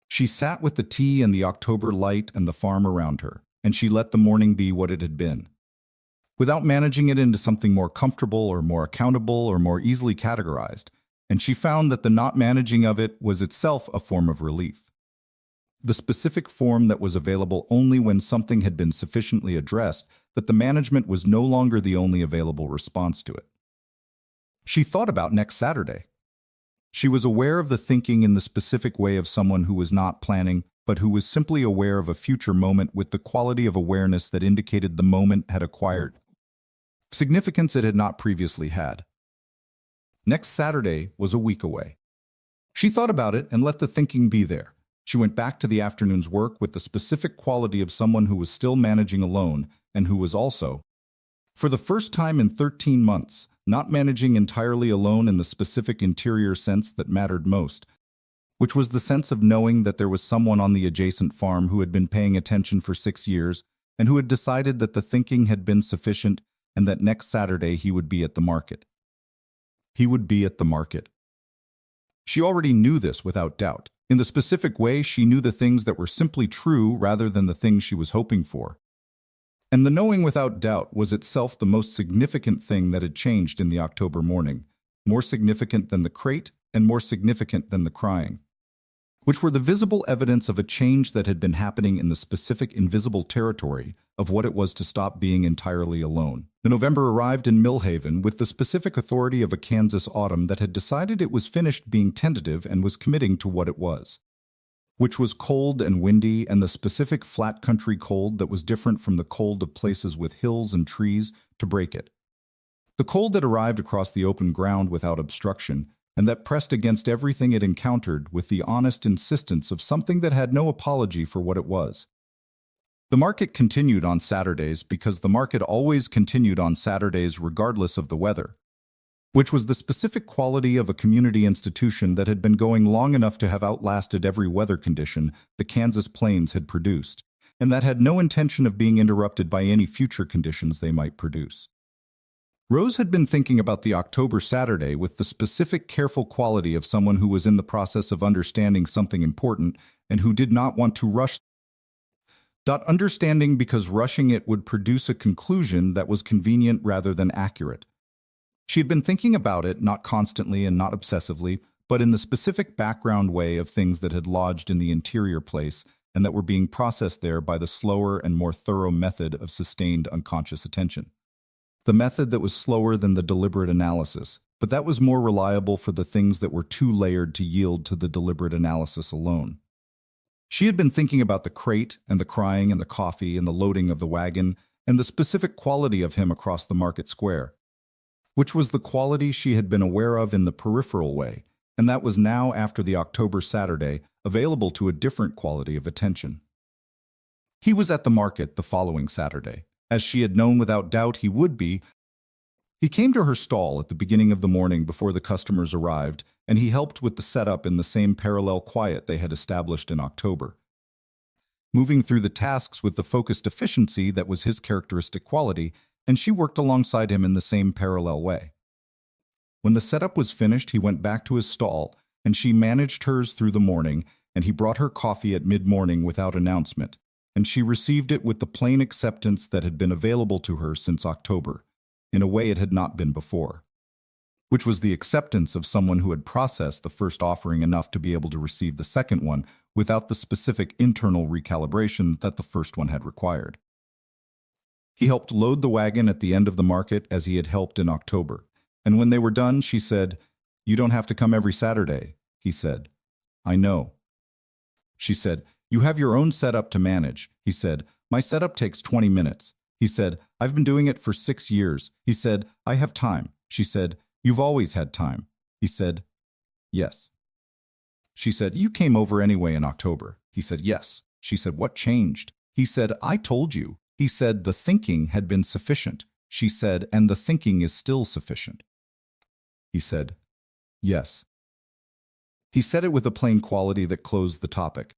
She sat with the tea and the October light and the farm around her, and she let the morning be what it had been, without managing it into something more comfortable or more accountable or more easily categorized, and she found that the not managing of it was itself a form of relief. The specific form that was available only when something had been sufficiently addressed that the management was no longer the only available response to it. She thought about next Saturday. She was aware of the thinking in the specific way of someone who was not planning, but who was simply aware of a future moment with the quality of awareness that indicated the moment had acquired significance it had not previously had. Next Saturday was a week away. She thought about it and let the thinking be there. She went back to the afternoon's work with the specific quality of someone who was still managing alone and who was also, for the first time in 13 months, not managing entirely alone in the specific interior sense that mattered most, which was the sense of knowing that there was someone on the adjacent farm who had been paying attention for 6 years and who had decided that the thinking had been sufficient and that next Saturday he would be at the market. He would be at the market. She already knew this without doubt. In the specific way, she knew the things that were simply true rather than the things she was hoping for. And the knowing without doubt was itself the most significant thing that had changed in the October morning, more significant than the crate and more significant than the crying, which were the visible evidence of a change that had been happening in the specific invisible territory of what it was to stop being entirely alone. The November arrived in Millhaven with the specific authority of a Kansas autumn that had decided it was finished being tentative and was committing to what it was, which was cold and windy, and the specific flat country cold that was different from the cold of places with hills and trees to break it. The cold that arrived across the open ground without obstruction, and that pressed against everything it encountered with the honest insistence of something that had no apology for what it was. The market continued on Saturdays because the market always continued on Saturdays regardless of the weather, which was the specific quality of a community institution that had been going long enough to have outlasted every weather condition the Kansas plains had produced, and that had no intention of being interrupted by any future conditions they might produce. Rose had been thinking about the October Saturday with the specific careful quality of someone who was in the process of understanding something important and who did not want to rush understanding because rushing it would produce a conclusion that was convenient rather than accurate. She had been thinking about it, not constantly and not obsessively, but in the specific background way of things that had lodged in the interior place and that were being processed there by the slower and more thorough method of sustained unconscious attention. The method that was slower than the deliberate analysis, but that was more reliable for the things that were too layered to yield to the deliberate analysis alone. She had been thinking about the crate and the crying and the coffee and the loading of the wagon and the specific quality of him across the market square, which was the quality she had been aware of in the peripheral way, and that was now, after the October Saturday, available to a different quality of attention. He was at the market the following Saturday, as she had known without doubt he would be. He came to her stall at the beginning of the morning before the customers arrived, and he helped with the setup in the same parallel quiet they had established in October, moving through the tasks with the focused efficiency that was his characteristic quality, and she worked alongside him in the same parallel way. When the setup was finished, he went back to his stall, and she managed hers through the morning, and he brought her coffee at mid-morning without announcement, and she received it with the plain acceptance that had been available to her since October, in a way it had not been before, which was the acceptance of someone who had processed the first offering enough to be able to receive the second one without the specific internal recalibration that the first one had required. He helped load the wagon at the end of the market as he had helped in October. And when they were done, she said, "You don't have to come every Saturday," he said. "I know." She said, "You have your own setup to manage." He said, "My setup takes 20 minutes. He said, "I've been doing it for 6 years. He said, "I have time." She said, "You've always had time." He said, "Yes." She said, "You came over anyway in October." He said, "Yes." She said, "What changed?" He said, "I told you." He said, "The thinking had been sufficient." She said, "And the thinking is still sufficient." He said, "Yes." He said it with a plain quality that closed the topic.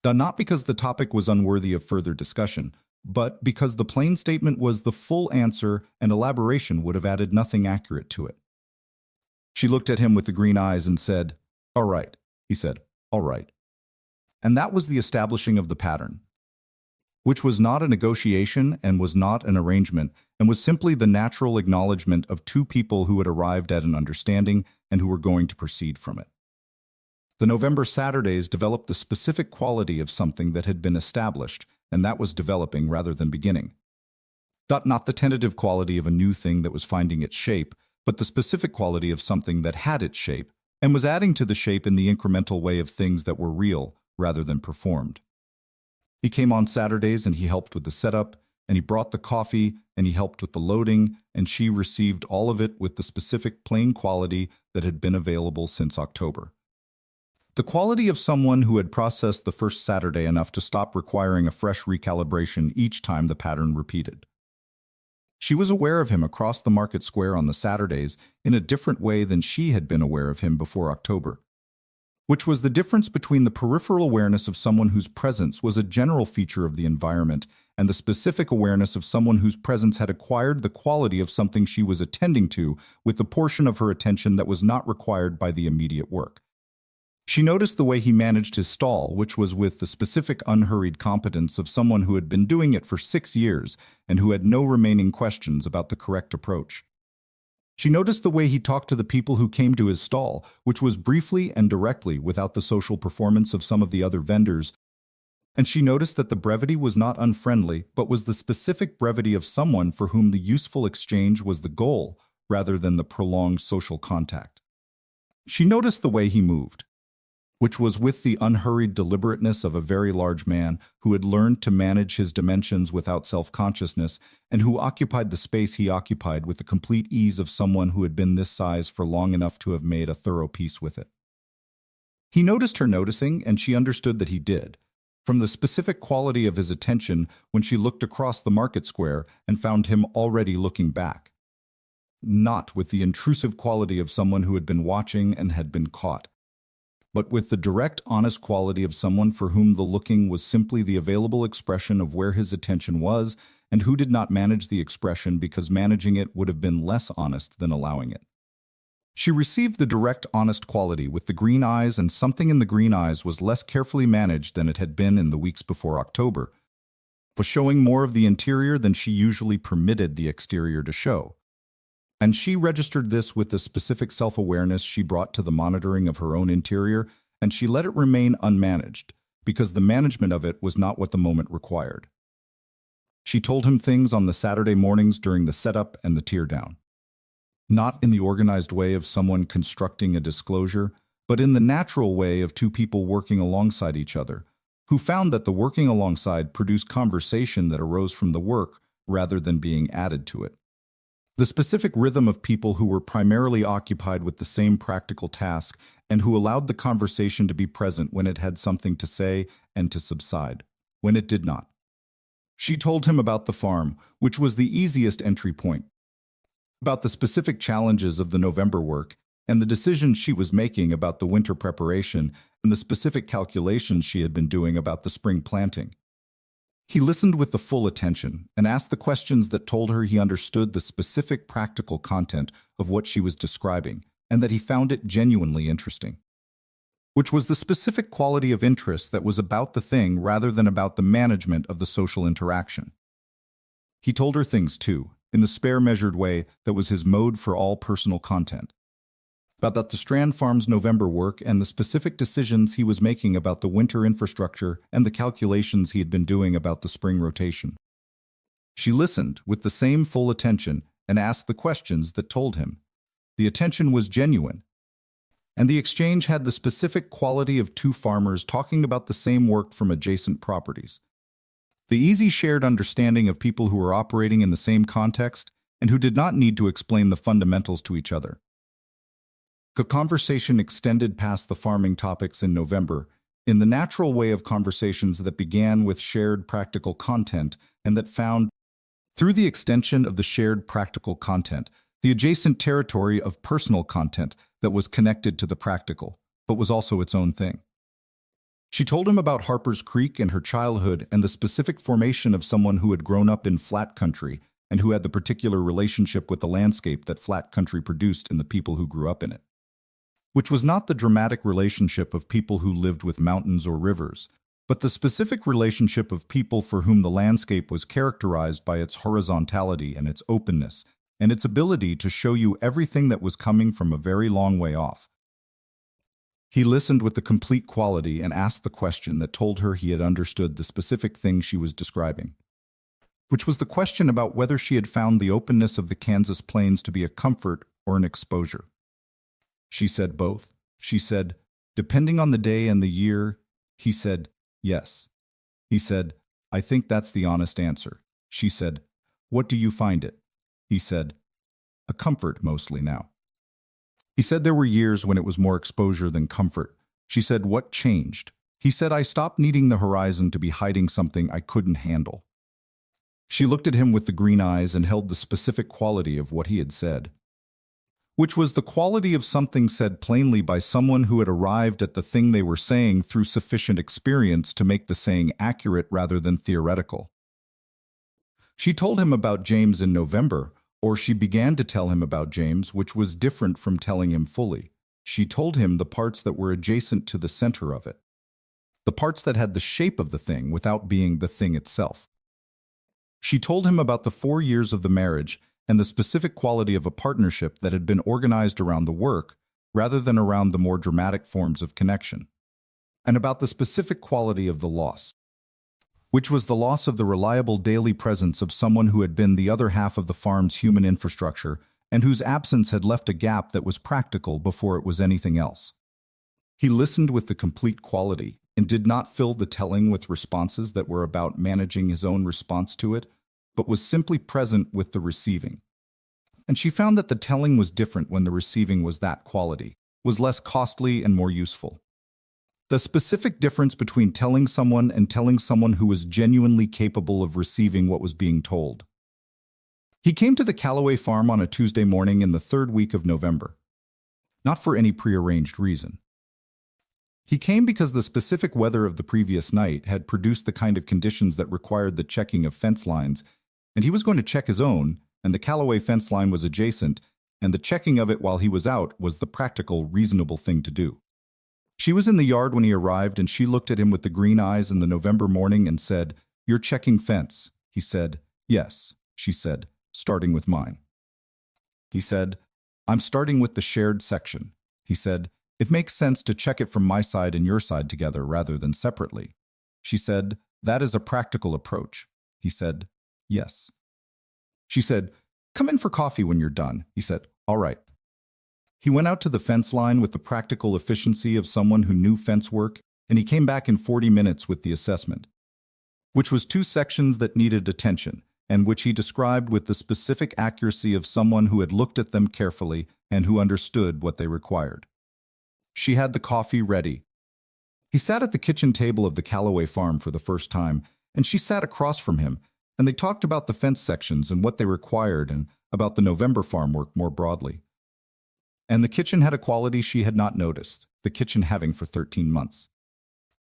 Not because the topic was unworthy of further discussion, but because the plain statement was the full answer and elaboration would have added nothing accurate to it. She looked at him with the green eyes and said, "All right." He said, "All right." And that was the establishing of the pattern, which was not a negotiation and was not an arrangement, and was simply the natural acknowledgement of two people who had arrived at an understanding and who were going to proceed from it. The November Saturdays developed the specific quality of something that had been established, and that was developing rather than beginning. Not the tentative quality of a new thing that was finding its shape, but the specific quality of something that had its shape, and was adding to the shape in the incremental way of things that were real rather than performed. He came on Saturdays and he helped with the setup, and he brought the coffee, and he helped with the loading, and she received all of it with the specific plain quality that had been available since October. The quality of someone who had processed the first Saturday enough to stop requiring a fresh recalibration each time the pattern repeated. She was aware of him across the market square on the Saturdays in a different way than she had been aware of him before October, which was the difference between the peripheral awareness of someone whose presence was a general feature of the environment and the specific awareness of someone whose presence had acquired the quality of something she was attending to with the portion of her attention that was not required by the immediate work. She noticed the way he managed his stall, which was with the specific unhurried competence of someone who had been doing it for 6 years and who had no remaining questions about the correct approach. She noticed the way he talked to the people who came to his stall, which was briefly and directly without the social performance of some of the other vendors. And she noticed that the brevity was not unfriendly, but was the specific brevity of someone for whom the useful exchange was the goal, rather than the prolonged social contact. She noticed the way he moved, which was with the unhurried deliberateness of a very large man who had learned to manage his dimensions without self-consciousness and who occupied the space he occupied with the complete ease of someone who had been this size for long enough to have made a thorough peace with it. He noticed her noticing, and she understood that he did, from the specific quality of his attention when she looked across the market square and found him already looking back. Not with the intrusive quality of someone who had been watching and had been caught, but with the direct, honest quality of someone for whom the looking was simply the available expression of where his attention was, and who did not manage the expression because managing it would have been less honest than allowing it. She received the direct, honest quality with the green eyes, and something in the green eyes was less carefully managed than it had been in the weeks before October, was showing more of the interior than she usually permitted the exterior to show. And she registered this with the specific self-awareness she brought to the monitoring of her own interior, and she let it remain unmanaged, because the management of it was not what the moment required. She told him things on the Saturday mornings during the setup and the teardown. Not in the organized way of someone constructing a disclosure, but in the natural way of two people working alongside each other, who found that the working alongside produced conversation that arose from the work rather than being added to it. The specific rhythm of people who were primarily occupied with the same practical task and who allowed the conversation to be present when it had something to say and to subside, when it did not. She told him about the farm, which was the easiest entry point, about the specific challenges of the November work and the decisions she was making about the winter preparation and the specific calculations she had been doing about the spring planting. He listened with the full attention and asked the questions that told her he understood the specific practical content of what she was describing and that he found it genuinely interesting, which was the specific quality of interest that was about the thing rather than about the management of the social interaction. He told her things, too, in the spare measured way that was his mode for all personal content, about the Strand Farm's November work and the specific decisions he was making about the winter infrastructure and the calculations he had been doing about the spring rotation. She listened with the same full attention and asked the questions that told him. The attention was genuine, and the exchange had the specific quality of two farmers talking about the same work from adjacent properties. The easy shared understanding of people who were operating in the same context and who did not need to explain the fundamentals to each other. The conversation extended past the farming topics in November, in the natural way of conversations that began with shared practical content and that found, through the extension of the shared practical content, the adjacent territory of personal content that was connected to the practical, but was also its own thing. She told him about Harper's Creek and her childhood and the specific formation of someone who had grown up in flat country and who had the particular relationship with the landscape that flat country produced in the people who grew up in it. Which was not the dramatic relationship of people who lived with mountains or rivers, but the specific relationship of people for whom the landscape was characterized by its horizontality and its openness, and its ability to show you everything that was coming from a very long way off. He listened with the complete quality and asked the question that told her he had understood the specific thing she was describing, which was the question about whether she had found the openness of the Kansas plains to be a comfort or an exposure. She said both. She said, depending on the day and the year. He said, yes. He said, I think that's the honest answer. She said, what do you find it? He said, a comfort mostly now. He said there were years when it was more exposure than comfort. She said, what changed? He said, I stopped needing the horizon to be hiding something I couldn't handle. She looked at him with the green eyes and held the specific quality of what he had said, which was the quality of something said plainly by someone who had arrived at the thing they were saying through sufficient experience to make the saying accurate rather than theoretical. She told him about James in November, or she began to tell him about James, which was different from telling him fully. She told him the parts that were adjacent to the center of it, the parts that had the shape of the thing without being the thing itself. She told him about the 4 years of the marriage and the specific quality of a partnership that had been organized around the work rather than around the more dramatic forms of connection, and about the specific quality of the loss, which was the loss of the reliable daily presence of someone who had been the other half of the farm's human infrastructure and whose absence had left a gap that was practical before it was anything else. He listened with the complete quality and did not fill the telling with responses that were about managing his own response to it, but was simply present with the receiving. And she found that the telling was different when the receiving was that quality, was less costly and more useful. The specific difference between telling someone and telling someone who was genuinely capable of receiving what was being told. He came to the Callaway farm on a Tuesday morning in the 3rd week of November, not for any prearranged reason. He came because the specific weather of the previous night had produced the kind of conditions that required the checking of fence lines, and he was going to check his own, and the Callaway fence line was adjacent, and the checking of it while he was out was the practical, reasonable thing to do. She was in the yard when he arrived, and she looked at him with the green eyes in the November morning and said, "You're checking fence." He said, "Yes," she said, "starting with mine." He said, "I'm starting with the shared section." He said, "It makes sense to check it from my side and your side together rather than separately." She said, "That is a practical approach." He said, "Yes." She said, "Come in for coffee when you're done." He said, "All right." He went out to the fence line with the practical efficiency of someone who knew fence work, and he came back in 40 minutes with the assessment, which was 2 sections that needed attention, and which he described with the specific accuracy of someone who had looked at them carefully and who understood what they required. She had the coffee ready. He sat at the kitchen table of the Callaway farm for the first time, and she sat across from him, and they talked about the fence sections and what they required and about the November farm work more broadly. And the kitchen had a quality she had not noticed, the kitchen having for 13 months,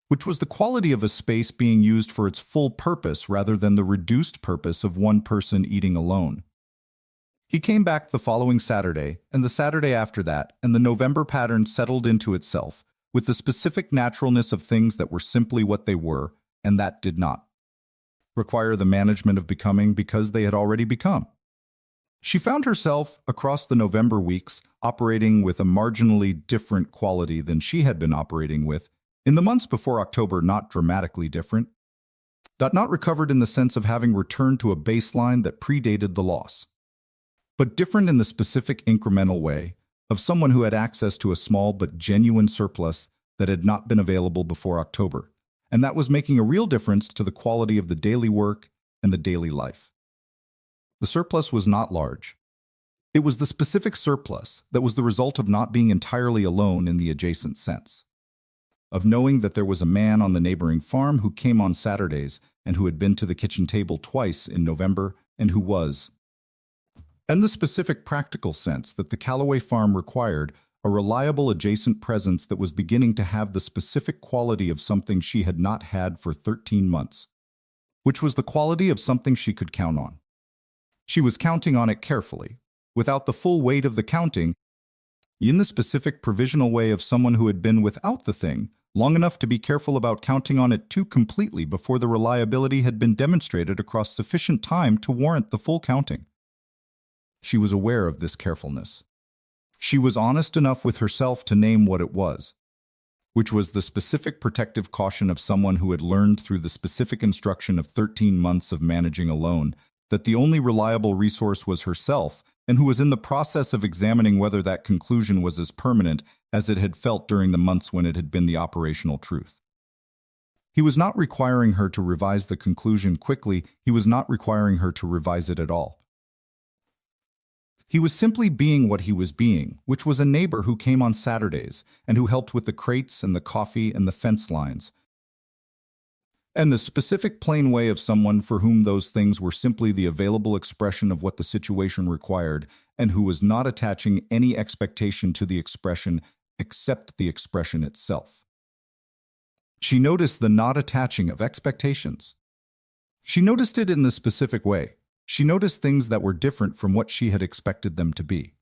which was the quality of a space being used for its full purpose rather than the reduced purpose of one person eating alone. He came back the following Saturday, and the Saturday after that, and the November pattern settled into itself, with the specific naturalness of things that were simply what they were, and that did not require the management of becoming because they had already become. She found herself, across the November weeks, operating with a marginally different quality than she had been operating with in the months before October, not dramatically different, Not recovered in the sense of having returned to a baseline that predated the loss, but different in the specific incremental way of someone who had access to a small but genuine surplus that had not been available before October, and that was making a real difference to the quality of the daily work and the daily life. The surplus was not large. It was the specific surplus that was the result of not being entirely alone in the adjacent sense, of knowing that there was a man on the neighboring farm who came on Saturdays and who had been to the kitchen table twice in November and who was, and the specific practical sense that the Callaway farm required a reliable adjacent presence that was beginning to have the specific quality of something she had not had for 13 months, which was the quality of something she could count on. She was counting on it carefully, without the full weight of the counting, in the specific provisional way of someone who had been without the thing long enough to be careful about counting on it too completely before the reliability had been demonstrated across sufficient time to warrant the full counting. She was aware of this carefulness. She was honest enough with herself to name what it was, which was the specific protective caution of someone who had learned through the specific instruction of 13 months of managing alone that the only reliable resource was herself, and who was in the process of examining whether that conclusion was as permanent as it had felt during the months when it had been the operational truth. He was not requiring her to revise the conclusion quickly. He was not requiring her to revise it at all. He was simply being what he was being, which was a neighbor who came on Saturdays and who helped with the crates and the coffee and the fence lines, and the specific plain way of someone for whom those things were simply the available expression of what the situation required, and who was not attaching any expectation to the expression except the expression itself. She noticed the not attaching of expectations. She noticed it in the specific way. She noticed things that were different from what she had expected them to be,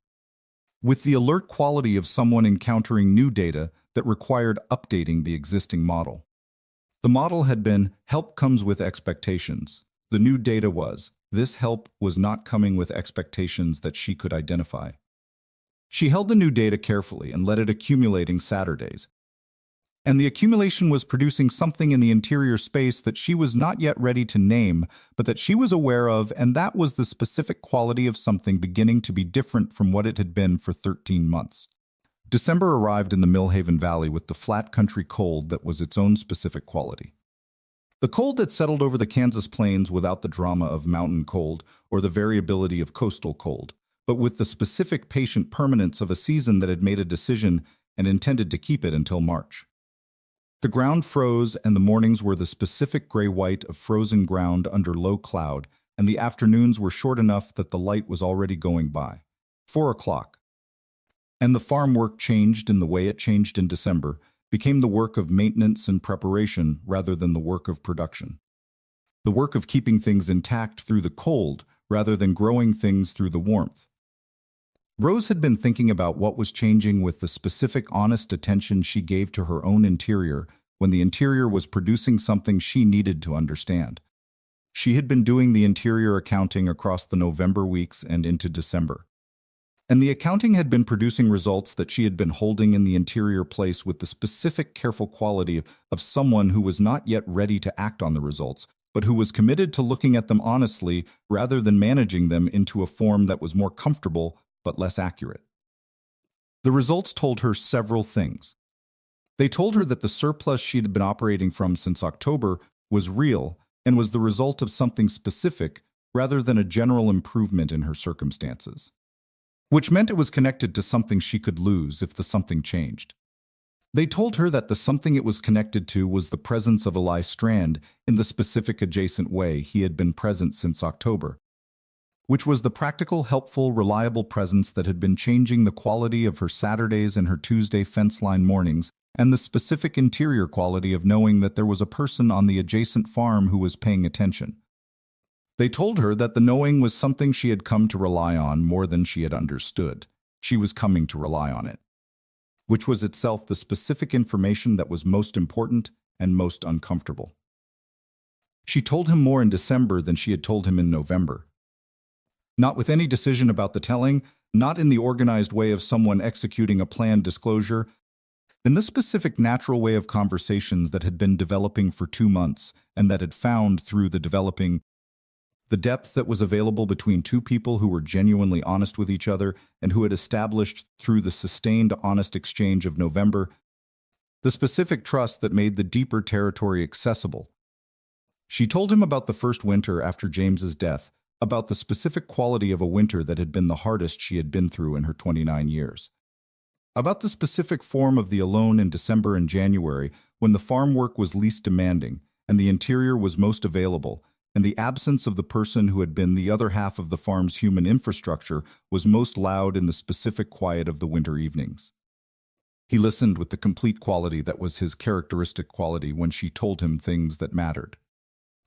with the alert quality of someone encountering new data that required updating the existing model. The model had been, help comes with expectations. The new data was, this help was not coming with expectations that she could identify. She held the new data carefully and let it accumulating Saturdays, and the accumulation was producing something in the interior space that she was not yet ready to name, but that she was aware of, and that was the specific quality of something beginning to be different from what it had been for 13 months. December arrived in the Millhaven Valley with the flat country cold that was its own specific quality. The cold that settled over the Kansas plains without the drama of mountain cold or the variability of coastal cold, but with the specific patient permanence of a season that had made a decision and intended to keep it until March. The ground froze, and the mornings were the specific gray-white of frozen ground under low cloud, and the afternoons were short enough that the light was already going by. 4 o'clock. And the farm work changed in the way it changed in December, became the work of maintenance and preparation rather than the work of production. The work of keeping things intact through the cold rather than growing things through the warmth. Rose had been thinking about what was changing with the specific honest attention she gave to her own interior when the interior was producing something she needed to understand. She had been doing the interior accounting across the November weeks and into December. And the accounting had been producing results that she had been holding in the interior place with the specific careful quality of someone who was not yet ready to act on the results, but who was committed to looking at them honestly rather than managing them into a form that was more comfortable but less accurate. The results told her several things. They told her that the surplus she had been operating from since October was real and was the result of something specific rather than a general improvement in her circumstances, which meant it was connected to something she could lose if the something changed. They told her that the something it was connected to was the presence of Eli Strand in the specific adjacent way he had been present since October, which was the practical, helpful, reliable presence that had been changing the quality of her Saturdays and her Tuesday fence line mornings, and the specific interior quality of knowing that there was a person on the adjacent farm who was paying attention. They told her that the knowing was something she had come to rely on more than she had understood. She was coming to rely on it, which was itself the specific information that was most important and most uncomfortable. She told him more in December than she had told him in November. Not with any decision about the telling, not in the organized way of someone executing a planned disclosure, In this specific natural way of conversations that had been developing for 2 months and that had found through the developing the depth that was available between two people who were genuinely honest with each other and who had established through the sustained honest exchange of November, the specific trust that made the deeper territory accessible. She told him about the first winter after James's death, about the specific quality of a winter that had been the hardest she had been through in her 29 years. About the specific form of the alone in December and January when the farm work was least demanding and the interior was most available, and the absence of the person who had been the other half of the farm's human infrastructure was most loud in the specific quiet of the winter evenings. He listened with the complete quality that was his characteristic quality when she told him things that mattered.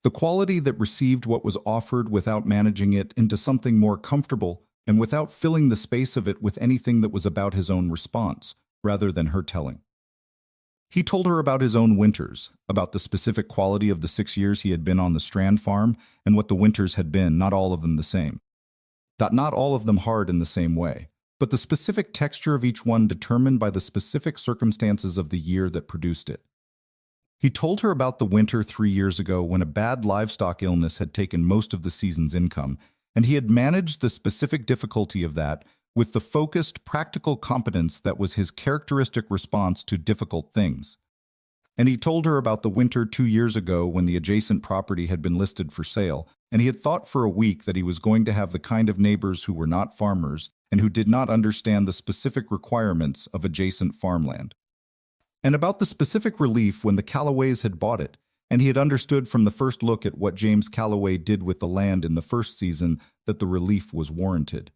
The quality that received what was offered without managing it into something more comfortable and without filling the space of it with anything that was about his own response, rather than her telling. He told her about his own winters, about the specific quality of the 6 years he had been on the Strand farm, and what the winters had been, not all of them the same. Not all of them hard in the same way, but the specific texture of each one determined by the specific circumstances of the year that produced it. He told her about the winter 3 years ago when a bad livestock illness had taken most of the season's income, and he had managed the specific difficulty of that with the focused, practical competence that was his characteristic response to difficult things. And he told her about the winter 2 years ago when the adjacent property had been listed for sale, and he had thought for a week that he was going to have the kind of neighbors who were not farmers and who did not understand the specific requirements of adjacent farmland. And about the specific relief when the Calloways had bought it, and he had understood from the first look at what James Calloway did with the land in the first season that the relief was warranted.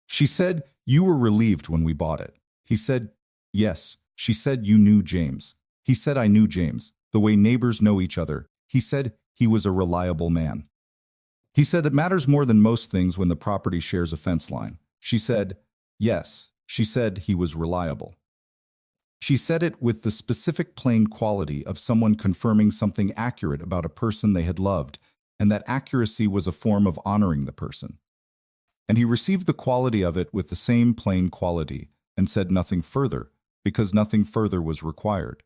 She said, "You were relieved when we bought it." He said, "Yes." She said, "You knew James." He said, "I knew James, the way neighbors know each other." He said, "He was a reliable man." He said, "It matters more than most things when the property shares a fence line." She said, "Yes." She said, "He was reliable." She said it with the specific plain quality of someone confirming something accurate about a person they had loved, and that accuracy was a form of honoring the person. And he received the quality of it with the same plain quality, and said nothing further, because nothing further was required.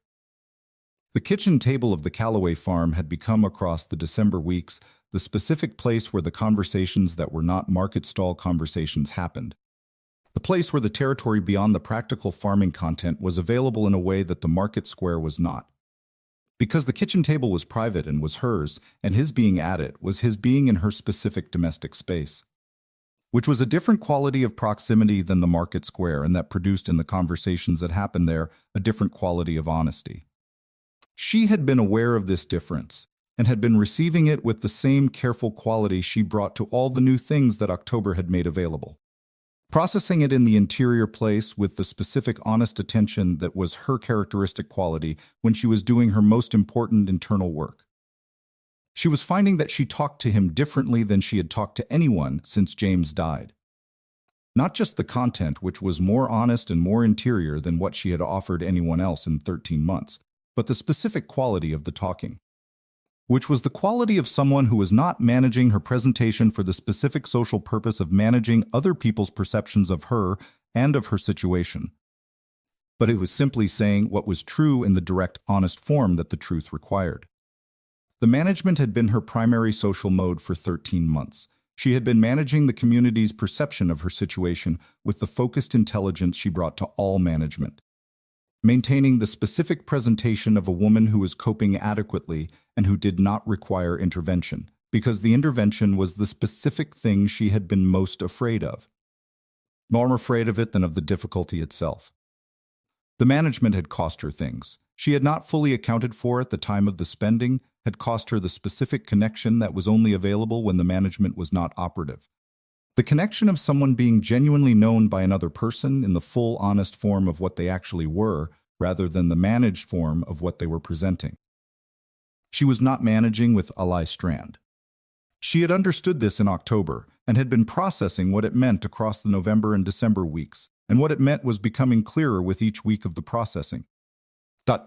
The kitchen table of the Calloway farm had become across the December weeks the specific place where the conversations that were not market stall conversations happened. The place where the territory beyond the practical farming content was available in a way that the market square was not. Because the kitchen table was private and was hers, and his being at it was his being in her specific domestic space, which was a different quality of proximity than the market square, and that produced in the conversations that happened there a different quality of honesty. She had been aware of this difference, and had been receiving it with the same careful quality she brought to all the new things that October had made available. Processing it in the interior place with the specific honest attention that was her characteristic quality when she was doing her most important internal work. She was finding that she talked to him differently than she had talked to anyone since James died. Not just the content, which was more honest and more interior than what she had offered anyone else in 13 months, but the specific quality of the talking, which was the quality of someone who was not managing her presentation for the specific social purpose of managing other people's perceptions of her and of her situation. But it was simply saying what was true in the direct, honest form that the truth required. The management had been her primary social mode for 13 months. She had been managing the community's perception of her situation with the focused intelligence she brought to all management, maintaining the specific presentation of a woman who was coping adequately and who did not require intervention, because the intervention was the specific thing she had been most afraid of. More afraid of it than of the difficulty itself. The management had cost her things. She had not fully accounted for at the time of the spending, had cost her the specific connection that was only available when the management was not operative. The connection of someone being genuinely known by another person in the full, honest form of what they actually were, rather than the managed form of what they were presenting. She was not managing with Ally Strand. She had understood this in October and had been processing what it meant across the November and December weeks, and what it meant was becoming clearer with each week of the processing.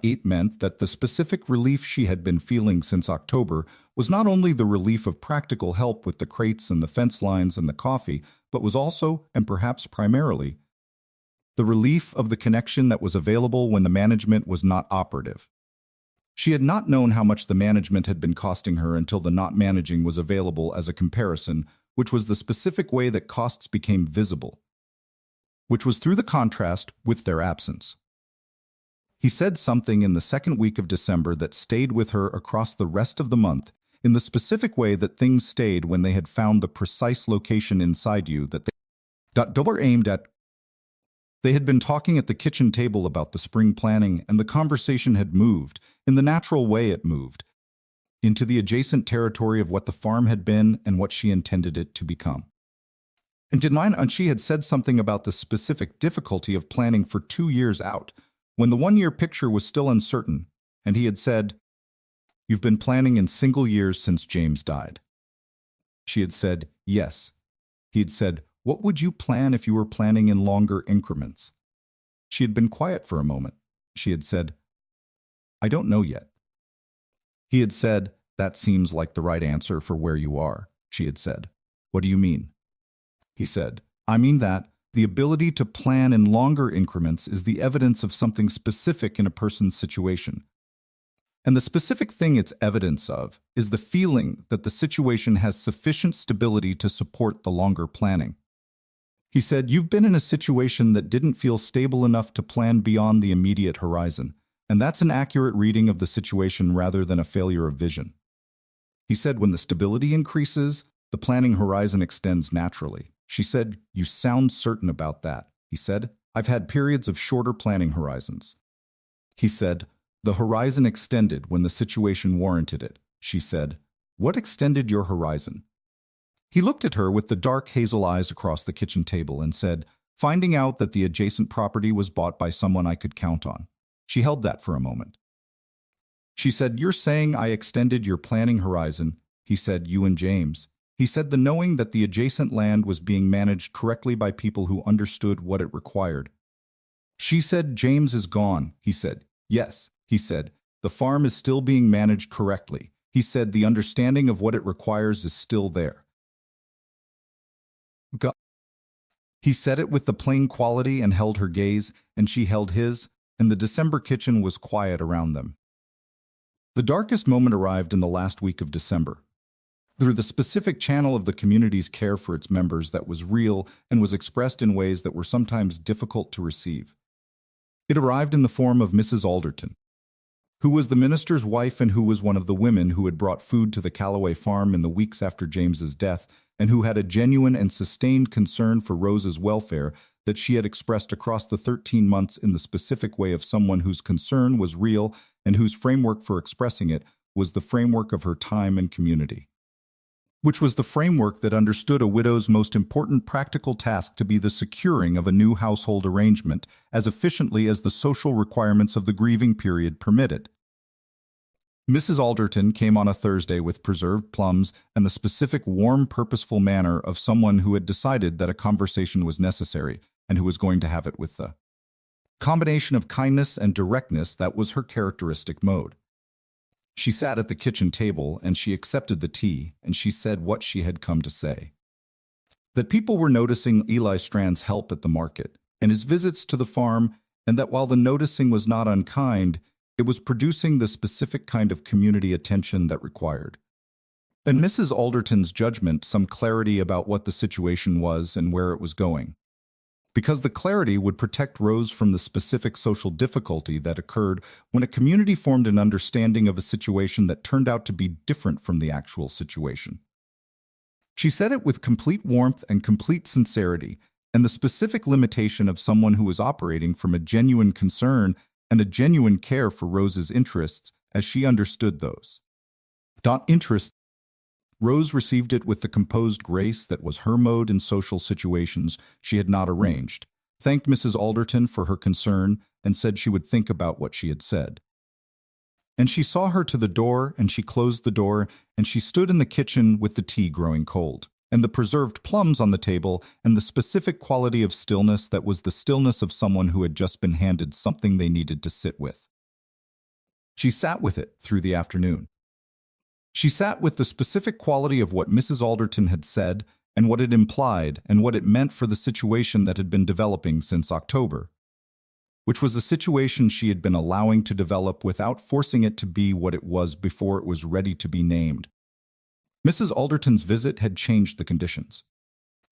8 meant that the specific relief she had been feeling since October was not only the relief of practical help with the crates and the fence lines and the coffee, but was also, and perhaps primarily, the relief of the connection that was available when the management was not operative. She had not known how much the management had been costing her until the not managing was available as a comparison, which was the specific way that costs became visible, which was through the contrast with their absence. He said something in the second week of December that stayed with her across the rest of the month, in the specific way that things stayed when they had found the precise location inside you that they were aimed at. They had been talking at the kitchen table about the spring planning, and the conversation had moved, in the natural way it moved, into the adjacent territory of what the farm had been and what she intended it to become. And she had said something about the specific difficulty of planning for 2 years out, when the 1-year picture was still uncertain, and he had said, "You've been planning in single years since James died." She had said, "Yes." He had said, "What would you plan if you were planning in longer increments?" She had been quiet for a moment. She had said, "I don't know yet." He had said, "That seems like the right answer for where you are." She had said, "What do you mean?" He said, "I mean that the ability to plan in longer increments is the evidence of something specific in a person's situation. And the specific thing it's evidence of is the feeling that the situation has sufficient stability to support the longer planning." He said, "You've been in a situation that didn't feel stable enough to plan beyond the immediate horizon, and that's an accurate reading of the situation rather than a failure of vision." He said, "When the stability increases, the planning horizon extends naturally." She said, "You sound certain about that." He said, "I've had periods of shorter planning horizons." He said, "The horizon extended when the situation warranted it." She said, "What extended your horizon?" He looked at her with the dark hazel eyes across the kitchen table and said, "Finding out that the adjacent property was bought by someone I could count on." She held that for a moment. She said, "You're saying I extended your planning horizon." He said, "You and James." He said, "The knowing that the adjacent land was being managed correctly by people who understood what it required." She said, "James is gone." He said, "Yes." He said, "The farm is still being managed correctly." He said, "The understanding of what it requires is still there." He said it with the plain quality and held her gaze, and she held his, and the December kitchen was quiet around them. The darkest moment arrived in the last week of December. Through the specific channel of the community's care for its members that was real and was expressed in ways that were sometimes difficult to receive. It arrived in the form of Mrs. Alderton, who was the minister's wife and who was one of the women who had brought food to the Calloway farm in the weeks after James's death, and who had a genuine and sustained concern for Rose's welfare that she had expressed across the 13 months in the specific way of someone whose concern was real and whose framework for expressing it was the framework of her time and community, which was the framework that understood a widow's most important practical task to be the securing of a new household arrangement as efficiently as the social requirements of the grieving period permitted. Mrs. Alderton came on a Thursday with preserved plums and the specific warm, purposeful manner of someone who had decided that a conversation was necessary and who was going to have it with the combination of kindness and directness that was her characteristic mode. She sat at the kitchen table and she accepted the tea, and she said what she had come to say. That people were noticing Eli Strand's help at the market and his visits to the farm, and that while the noticing was not unkind, it was producing the specific kind of community attention that required. And Mrs. Alderton's judgment some clarity about what the situation was and where it was going, because the clarity would protect Rose from the specific social difficulty that occurred when a community formed an understanding of a situation that turned out to be different from the actual situation. She said it with complete warmth and complete sincerity, and the specific limitation of someone who was operating from a genuine concern and a genuine care for Rose's interests as she understood those interests. Rose received it with the composed grace that was her mode in social situations she had not arranged, thanked Mrs. Alderton for her concern, and said she would think about what she had said. And she saw her to the door, and she closed the door, and she stood in the kitchen with the tea growing cold, and the preserved plums on the table, and the specific quality of stillness that was the stillness of someone who had just been handed something they needed to sit with. She sat with it through the afternoon. She sat with the specific quality of what Mrs. Alderton had said and what it implied, and what it meant for the situation that had been developing since October, which was a situation she had been allowing to develop without forcing it to be what it was before it was ready to be named. Mrs. Alderton's visit had changed the conditions.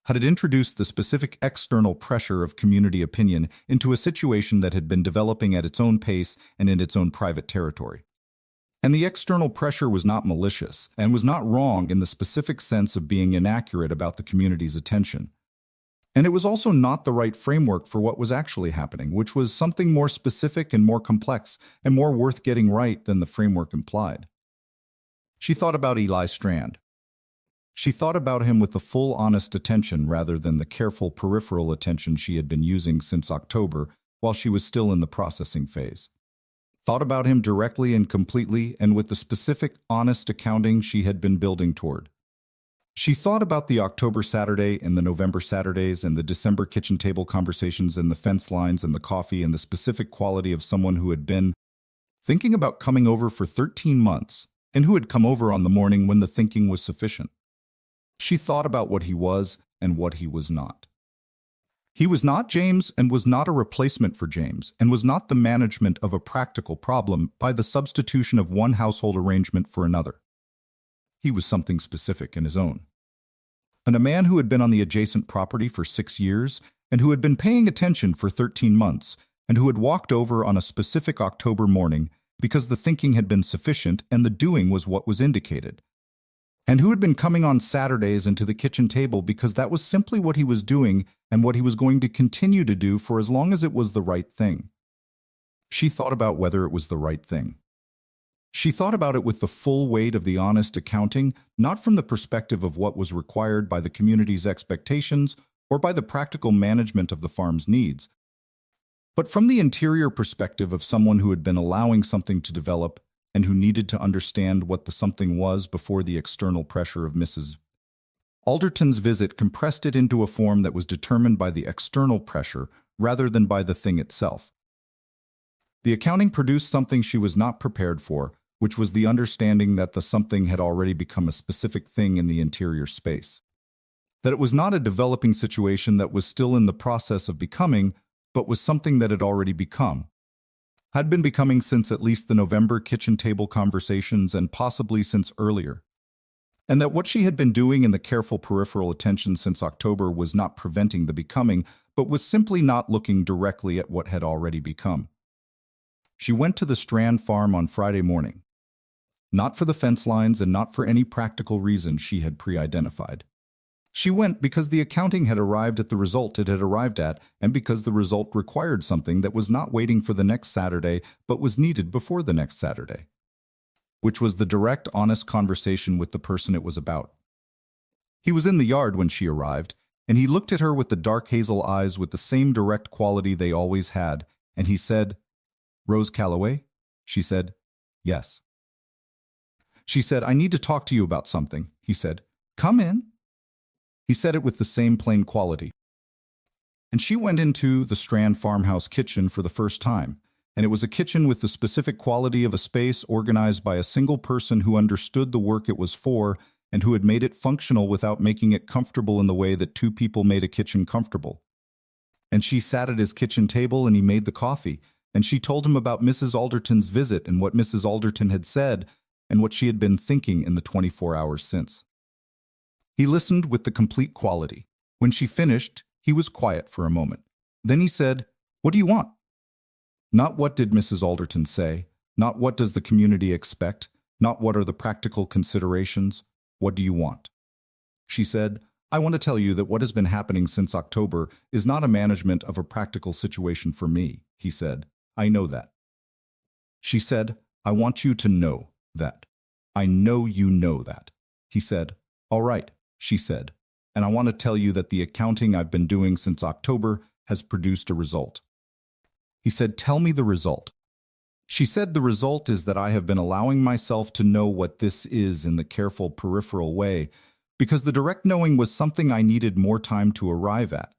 Had it introduced the specific external pressure of community opinion into a situation that had been developing at its own pace and in its own private territory. And the external pressure was not malicious and was not wrong in the specific sense of being inaccurate about the community's attention. And it was also not the right framework for what was actually happening, which was something more specific and more complex and more worth getting right than the framework implied. She thought about Eli Strand. She thought about him with the full honest attention rather than the careful peripheral attention she had been using since October while she was still in the processing phase. Thought about him directly and completely and with the specific, honest accounting she had been building toward. She thought about the October Saturday and the November Saturdays and the December kitchen table conversations and the fence lines and the coffee and the specific quality of someone who had been thinking about coming over for 13 months and who had come over on the morning when the thinking was sufficient. She thought about what he was and what he was not. He was not James and was not a replacement for James and was not the management of a practical problem by the substitution of one household arrangement for another. He was something specific in his own. And a man who had been on the adjacent property for 6 years and who had been paying attention for 13 months and who had walked over on a specific October morning because the thinking had been sufficient and the doing was what was indicated. And who had been coming on Saturdays and to the kitchen table because that was simply what he was doing and what he was going to continue to do for as long as it was the right thing. She thought about whether it was the right thing. She thought about it with the full weight of the honest accounting, not from the perspective of what was required by the community's expectations or by the practical management of the farm's needs, but from the interior perspective of someone who had been allowing something to develop and who needed to understand what the something was before the external pressure of Mrs. Alderton's visit compressed it into a form that was determined by the external pressure rather than by the thing itself. The accounting produced something she was not prepared for, which was the understanding that the something had already become a specific thing in the interior space. That it was not a developing situation that was still in the process of becoming, but was something that had already become. Had been becoming since at least the November kitchen table conversations and possibly since earlier. And that what she had been doing in the careful peripheral attention since October was not preventing the becoming, but was simply not looking directly at what had already become. She went to the Strand farm on Friday morning. Not for the fence lines and not for any practical reason she had pre-identified. She went because the accounting had arrived at the result it had arrived at and because the result required something that was not waiting for the next Saturday but was needed before the next Saturday, which was the direct, honest conversation with the person it was about. He was in the yard when she arrived, and he looked at her with the dark hazel eyes with the same direct quality they always had, and he said, "Rose Calloway?" She said, "Yes." She said, "I need to talk to you about something." He said, "Come in." He said it with the same plain quality. And she went into the Strand farmhouse kitchen for the first time, and it was a kitchen with the specific quality of a space organized by a single person who understood the work it was for and who had made it functional without making it comfortable in the way that two people made a kitchen comfortable. And she sat at his kitchen table and he made the coffee, and she told him about Mrs. Alderton's visit and what Mrs. Alderton had said and what she had been thinking in the 24 hours since. He listened with the complete quality. When she finished, he was quiet for a moment. Then he said, "What do you want?" Not what did Mrs. Alderton say, not what does the community expect, not what are the practical considerations, what do you want? She said, "I want to tell you that what has been happening since October is not a management of a practical situation for me," he said. "I know that." She said, "I want you to know that. I know you know that." He said, "All right," she said, "and I want to tell you that the accounting I've been doing since October has produced a result." He said, "Tell me the result." She said, "The result is that I have been allowing myself to know what this is in the careful peripheral way, because the direct knowing was something I needed more time to arrive at."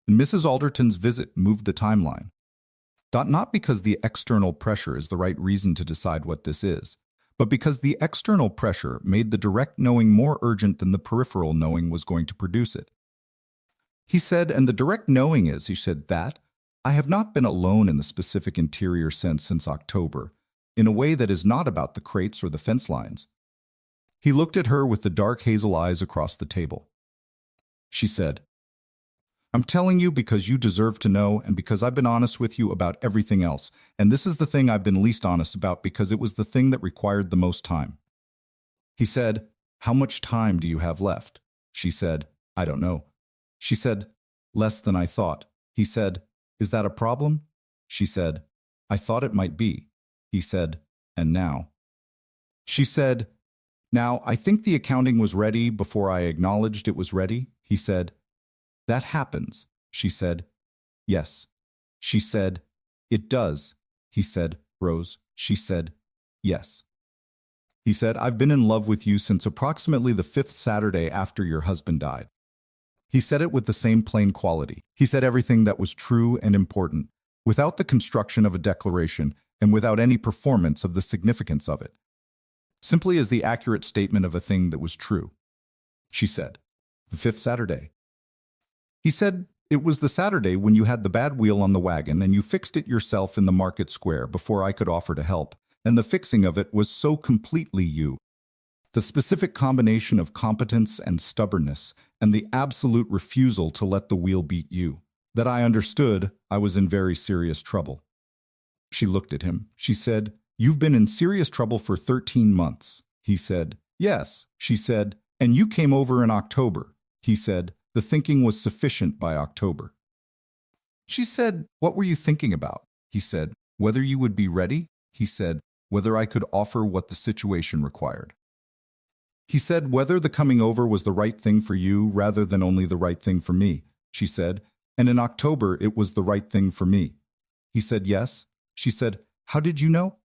And Mrs. Alderton's visit moved the timeline. Not because the external pressure is the right reason to decide what this is, but because the external pressure made the direct knowing more urgent than the peripheral knowing was going to produce it. He said, and the direct knowing is, he said, that I have not been alone in the specific interior sense since October, in a way that is not about the crates or the fence lines. He looked at her with the dark hazel eyes across the table. She said, I'm telling you because you deserve to know and because I've been honest with you about everything else, and this is the thing I've been least honest about because it was the thing that required the most time. He said, how much time do you have left? She said, I don't know. She said, less than I thought. He said, is that a problem? She said, I thought it might be. He said, and now? She said, now, I think the accounting was ready before I acknowledged it was ready. He said, that happens. She said, yes. She said, it does. He said, Rose. She said, yes. He said, I've been in love with you since approximately the 5th Saturday after your husband died. He said it with the same plain quality. He said everything that was true and important, without the construction of a declaration and without any performance of the significance of it. Simply as the accurate statement of a thing that was true. She said, the 5th Saturday. He said, it was the Saturday when you had the bad wheel on the wagon and you fixed it yourself in the market square before I could offer to help, and the fixing of it was so completely you. The specific combination of competence and stubbornness and the absolute refusal to let the wheel beat you, that I understood I was in very serious trouble. She looked at him. She said, you've been in serious trouble for 13 months. He said, yes. She said, and you came over in October. He said, the thinking was sufficient by October. She said, what were you thinking about? He said, whether you would be ready. He said, whether I could offer what the situation required. He said, whether the coming over was the right thing for you rather than only the right thing for me. She said, and in October it was the right thing for me. He said, yes. She said, how did you know?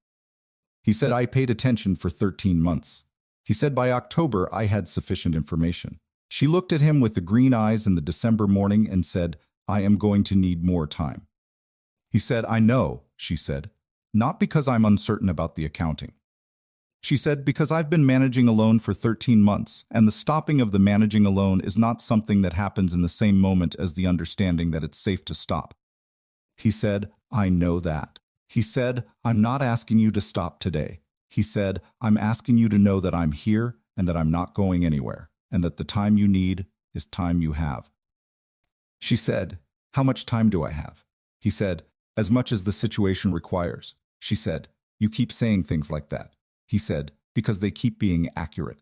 He said, I paid attention for 13 months. He said, by October I had sufficient information. She looked at him with the green eyes in the December morning and said, I am going to need more time. He said, I know, she said, not because I'm uncertain about the accounting. She said, because I've been managing alone for 13 months, and the stopping of the managing alone is not something that happens in the same moment as the understanding that it's safe to stop. He said, I know that. He said, I'm not asking you to stop today. He said, I'm asking you to know that I'm here and that I'm not going anywhere, and that the time you need is time you have. She said, how much time do I have? He said, as much as the situation requires. She said, you keep saying things like that. He said, because they keep being accurate.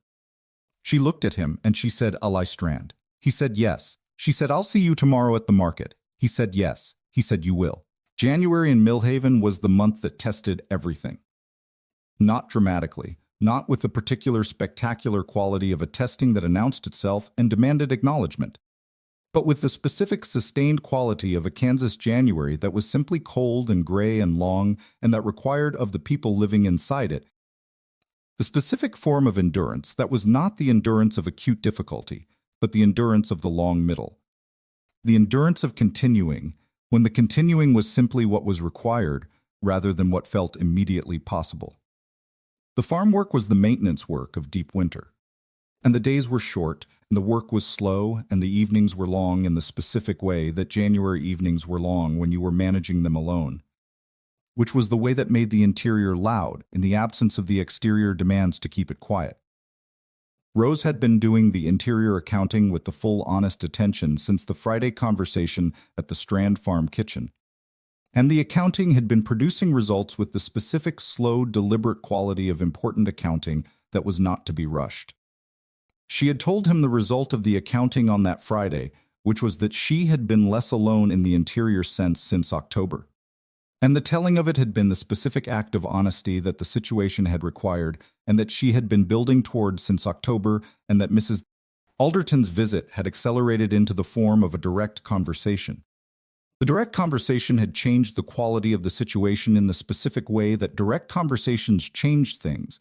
She looked at him and she said, I Strand. He said, yes. She said, I'll see you tomorrow at the market. He said, yes. He said, you will. January in Millhaven was the month that tested everything. Not dramatically, not with the particular spectacular quality of a testing that announced itself and demanded acknowledgement, but with the specific sustained quality of a Kansas January that was simply cold and gray and long and that required of the people living inside it the specific form of endurance that was not the endurance of acute difficulty, but the endurance of the long middle. The endurance of continuing, when the continuing was simply what was required rather than what felt immediately possible. The farm work was the maintenance work of deep winter. And the days were short, and the work was slow, and the evenings were long in the specific way that January evenings were long when you were managing them alone, which was the way that made the interior loud in the absence of the exterior demands to keep it quiet. Rose had been doing the interior accounting with the full honest attention since the Friday conversation at the Strand Farm kitchen. And the accounting had been producing results with the specific slow, deliberate quality of important accounting that was not to be rushed. She had told him the result of the accounting on that Friday, which was that she had been less alone in the interior sense since October. And the telling of it had been the specific act of honesty that the situation had required and that she had been building towards since October, and that Mrs. Alderton's visit had accelerated into the form of a direct conversation. The direct conversation had changed the quality of the situation in the specific way that direct conversations changed things,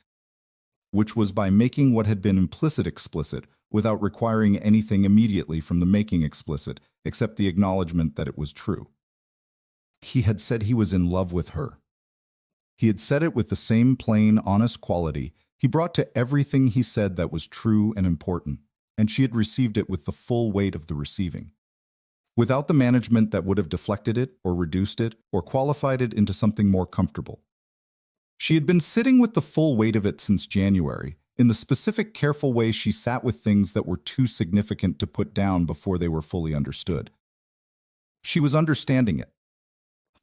which was by making what had been implicit explicit without requiring anything immediately from the making explicit except the acknowledgement that it was true. He had said he was in love with her. He had said it with the same plain, honest quality He brought to everything he said that was true and important, and she had received it with the full weight of the receiving. Without the management that would have deflected it or reduced it or qualified it into something more comfortable. She had been sitting with the full weight of it since January, in the specific careful way she sat with things that were too significant to put down before they were fully understood. She was understanding it.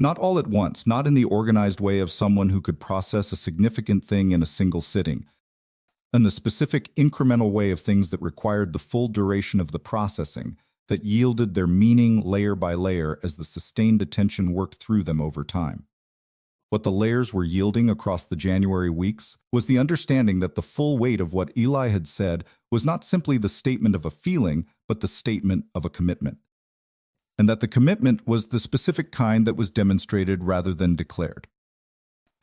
Not all at once, not in the organized way of someone who could process a significant thing in a single sitting, in the specific incremental way of things that required the full duration of the processing, that yielded their meaning layer by layer as the sustained attention worked through them over time. What the layers were yielding across the January weeks was the understanding that the full weight of what Eli had said was not simply the statement of a feeling, but the statement of a commitment. And that the commitment was the specific kind that was demonstrated rather than declared.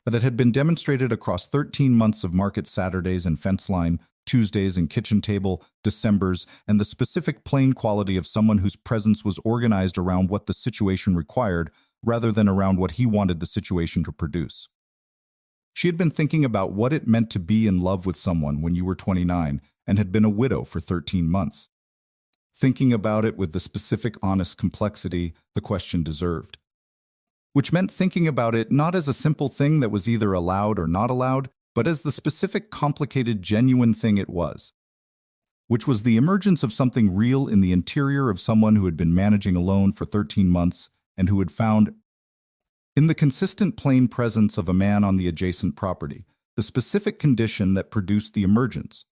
That had been demonstrated across 13 months of market Saturdays and fence line, Tuesdays and kitchen table, Decembers, and the specific plain quality of someone whose presence was organized around what the situation required rather than around what he wanted the situation to produce. She had been thinking about what it meant to be in love with someone when you were 29 and had been a widow for 13 months. Thinking about it with the specific honest complexity the question deserved. Which meant thinking about it not as a simple thing that was either allowed or not allowed, but as the specific, complicated, genuine thing it was, which was the emergence of something real in the interior of someone who had been managing alone for 13 months and who had found, in the consistent plain presence of a man on the adjacent property, the specific condition that produced the emergence.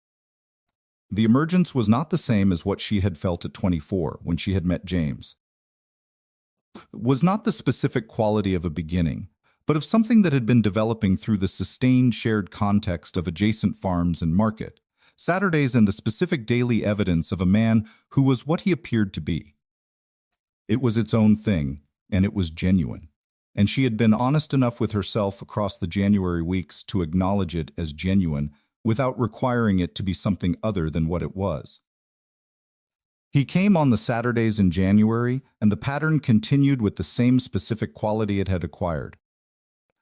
The emergence was not the same as what she had felt at 24 when she had met James. It was not the specific quality of a beginning, but of something that had been developing through the sustained shared context of adjacent farms and market, Saturdays and the specific daily evidence of a man who was what he appeared to be. It was its own thing, and it was genuine, and she had been honest enough with herself across the January weeks to acknowledge it as genuine without requiring it to be something other than what it was. He came on the Saturdays in January, and the pattern continued with the same specific quality it had acquired.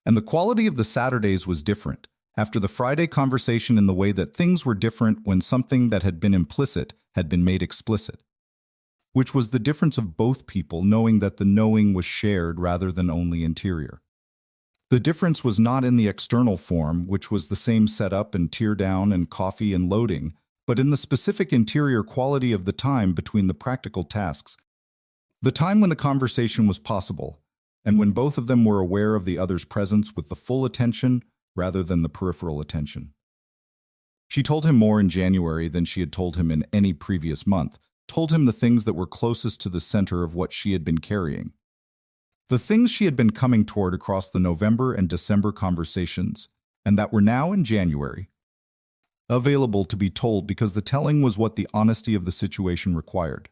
And the quality of the Saturdays was different, after the Friday conversation in the way that things were different when something that had been implicit had been made explicit. Which was the difference of both people knowing that the knowing was shared rather than only interior. The difference was not in the external form, which was the same setup and tear down and coffee and loading, but in the specific interior quality of the time between the practical tasks. The time when the conversation was possible, and when both of them were aware of the other's presence with the full attention rather than the peripheral attention. She told him more in January than she had told him in any previous month, told him the things that were closest to the center of what she had been carrying. The things she had been coming toward across the November and December conversations, and that were now in January, available to be told because the telling was what the honesty of the situation required.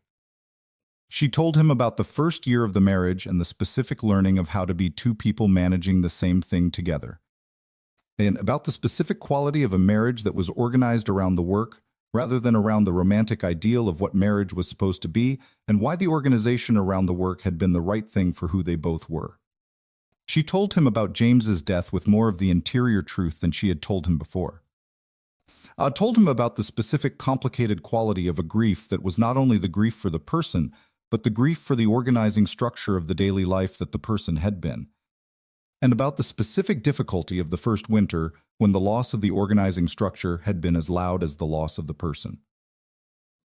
She told him about the first year of the marriage and the specific learning of how to be two people managing the same thing together. And about the specific quality of a marriage that was organized around the work rather than around the romantic ideal of what marriage was supposed to be, and why the organization around the work had been the right thing for who they both were. She told him about James's death with more of the interior truth than she had told him before. Told him about the specific complicated quality of a grief that was not only the grief for the person, but the grief for the organizing structure of the daily life that the person had been. And about the specific difficulty of the first winter when the loss of the organizing structure had been as loud as the loss of the person.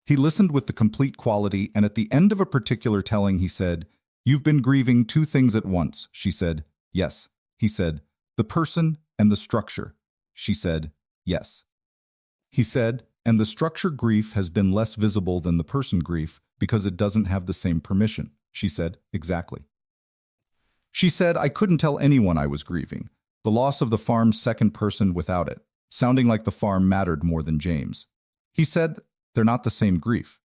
He listened with the complete quality, and at the end of a particular telling he said, "You've been grieving two things at once," she said. "Yes." He said, "The person and the structure." She said, "Yes." He said, "And the structure grief has been less visible than the person grief because it doesn't have the same permission." She said, "Exactly." She said, "I couldn't tell anyone I was grieving. The loss of the farm's second person without it, sounding like the farm mattered more than James." He said, "They're not the same grief."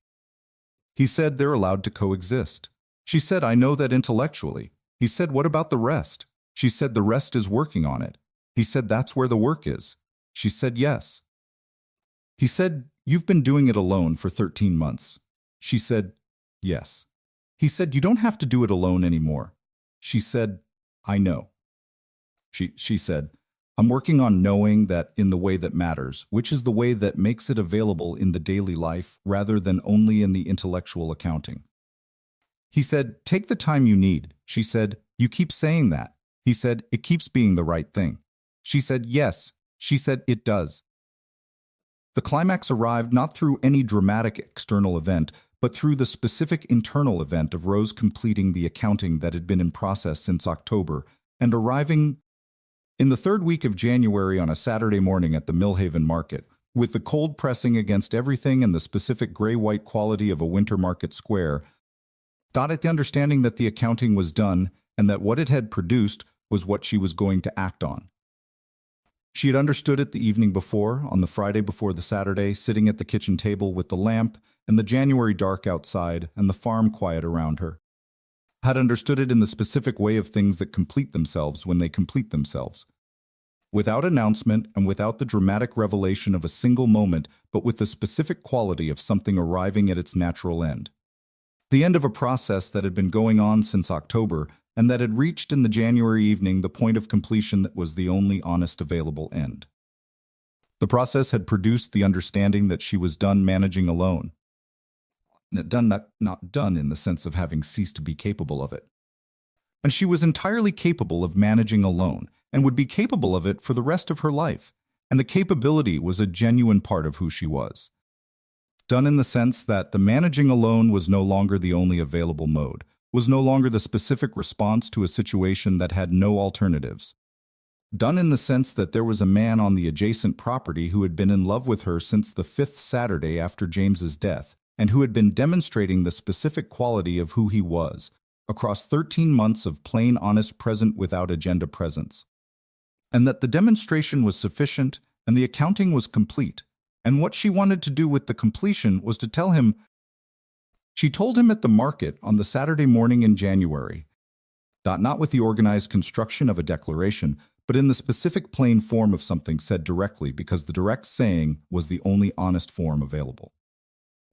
He said, "They're allowed to coexist." She said, "I know that intellectually." He said, "What about the rest?" She said, "The rest is working on it." He said, "That's where the work is." She said, "Yes." He said, "You've been doing it alone for 13 months. She said, "Yes." He said, "You don't have to do it alone anymore." She said, "I know." She said, I'm working on knowing that in the way that matters, which is the way that makes it available in the daily life rather than only in the intellectual accounting. He said, take the time you need. She said, you keep saying that. He said, it keeps being the right thing. She said, yes. She said, it does. The climax arrived not through any dramatic external event, but through the specific internal event of Rose completing the accounting that had been in process since October and arriving in the third week of January on a Saturday morning at the Millhaven market, with the cold pressing against everything and the specific gray-white quality of a winter market square, at the understanding that the accounting was done and that what it had produced was what she was going to act on. She had understood it the evening before, on the Friday before the Saturday, sitting at the kitchen table with the lamp and the January dark outside and the farm quiet around her. Had understood it in the specific way of things that complete themselves when they complete themselves. Without announcement and without the dramatic revelation of a single moment, but with the specific quality of something arriving at its natural end. The end of a process that had been going on since October and that had reached in the January evening the point of completion that was the only honest available end. The process had produced the understanding that she was done managing alone. Not done in the sense of having ceased to be capable of it. And she was entirely capable of managing alone and would be capable of it for the rest of her life, and the capability was a genuine part of who she was. Done in the sense that the managing alone was no longer the only available mode, was no longer the specific response to a situation that had no alternatives. Done in the sense that there was a man on the adjacent property who had been in love with her since the 5th Saturday after James's death, and who had been demonstrating the specific quality of who he was, across 13 months of plain honest present without agenda presence. And that the demonstration was sufficient and the accounting was complete, and what she wanted to do with the completion was to tell him. She told him at the market on the Saturday morning in January, not with the organized construction of a declaration, but in the specific plain form of something said directly because the direct saying was the only honest form available.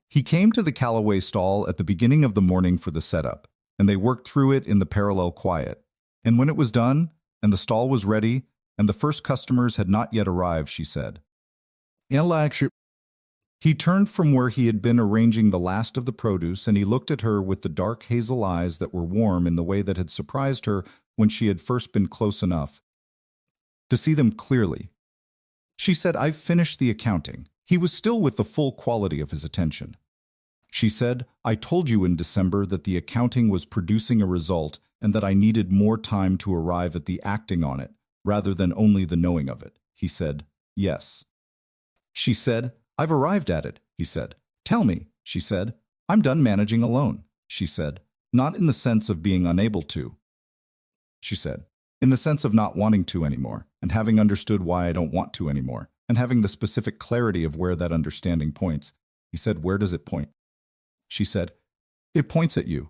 He came to the Callaway stall at the beginning of the morning for the setup, and they worked through it in the parallel quiet. And when it was done, and the stall was ready, and the first customers had not yet arrived, she said, he turned from where he had been arranging the last of the produce, and he looked at her with the dark hazel eyes that were warm in the way that had surprised her when she had first been close enough to see them clearly. She said, I've finished the accounting. He was still with the full quality of his attention. She said, I told you in December that the accounting was producing a result and that I needed more time to arrive at the acting on it, rather than only the knowing of it. He said, yes. She said, I've arrived at it, he said. Tell me, she said. I'm done managing alone, she said. Not in the sense of being unable to, she said. In the sense of not wanting to anymore, and having understood why I don't want to anymore, and having the specific clarity of where that understanding points. He said, where does it point? She said, it points at you.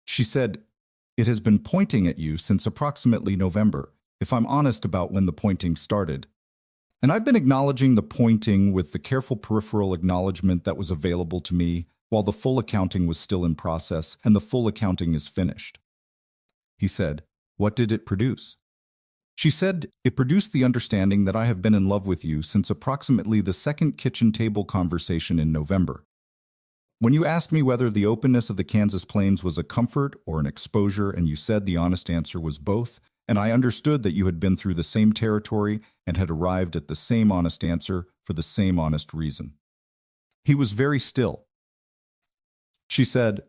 She said, it has been pointing at you since approximately November, if I'm honest about when the pointing started. And I've been acknowledging the pointing with the careful peripheral acknowledgement that was available to me while the full accounting was still in process and the full accounting is finished. He said, what did it produce? She said, it produced the understanding that I have been in love with you since approximately the second kitchen table conversation in November. When you asked me whether the openness of the Kansas Plains was a comfort or an exposure, and you said the honest answer was both, and I understood that you had been through the same territory and had arrived at the same honest answer for the same honest reason. He was very still. She said,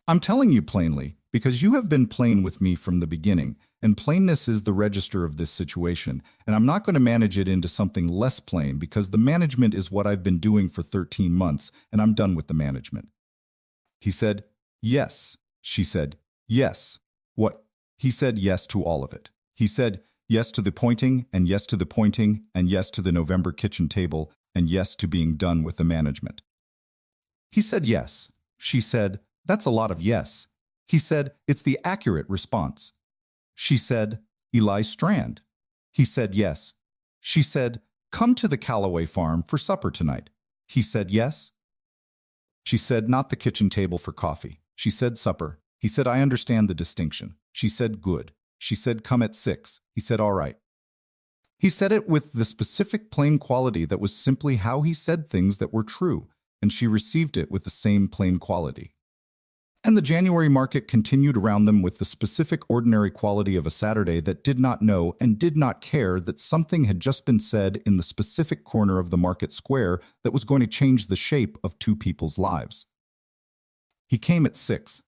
I'm telling you plainly, because you have been plain with me from the beginning, and plainness is the register of this situation, and I'm not going to manage it into something less plain because the management is what I've been doing for 13 months, and I'm done with the management. He said, yes. She said, yes. What? He said yes to all of it. He said yes to the pointing, and yes to the pointing, and yes to the November kitchen table, and yes to being done with the management. He said yes. She said, that's a lot of yes. He said, it's the accurate response. She said, Eli Strand. He said yes. She said, come to the Callaway farm for supper tonight. He said yes. She said, not the kitchen table for coffee. She said supper. He said, I understand the distinction. She said, good. She said, come at 6. He said, all right. He said it with the specific plain quality that was simply how he said things that were true, and she received it with the same plain quality. And the January market continued around them with the specific ordinary quality of a Saturday that did not know and did not care that something had just been said in the specific corner of the market square that was going to change the shape of two people's lives. He came at 6.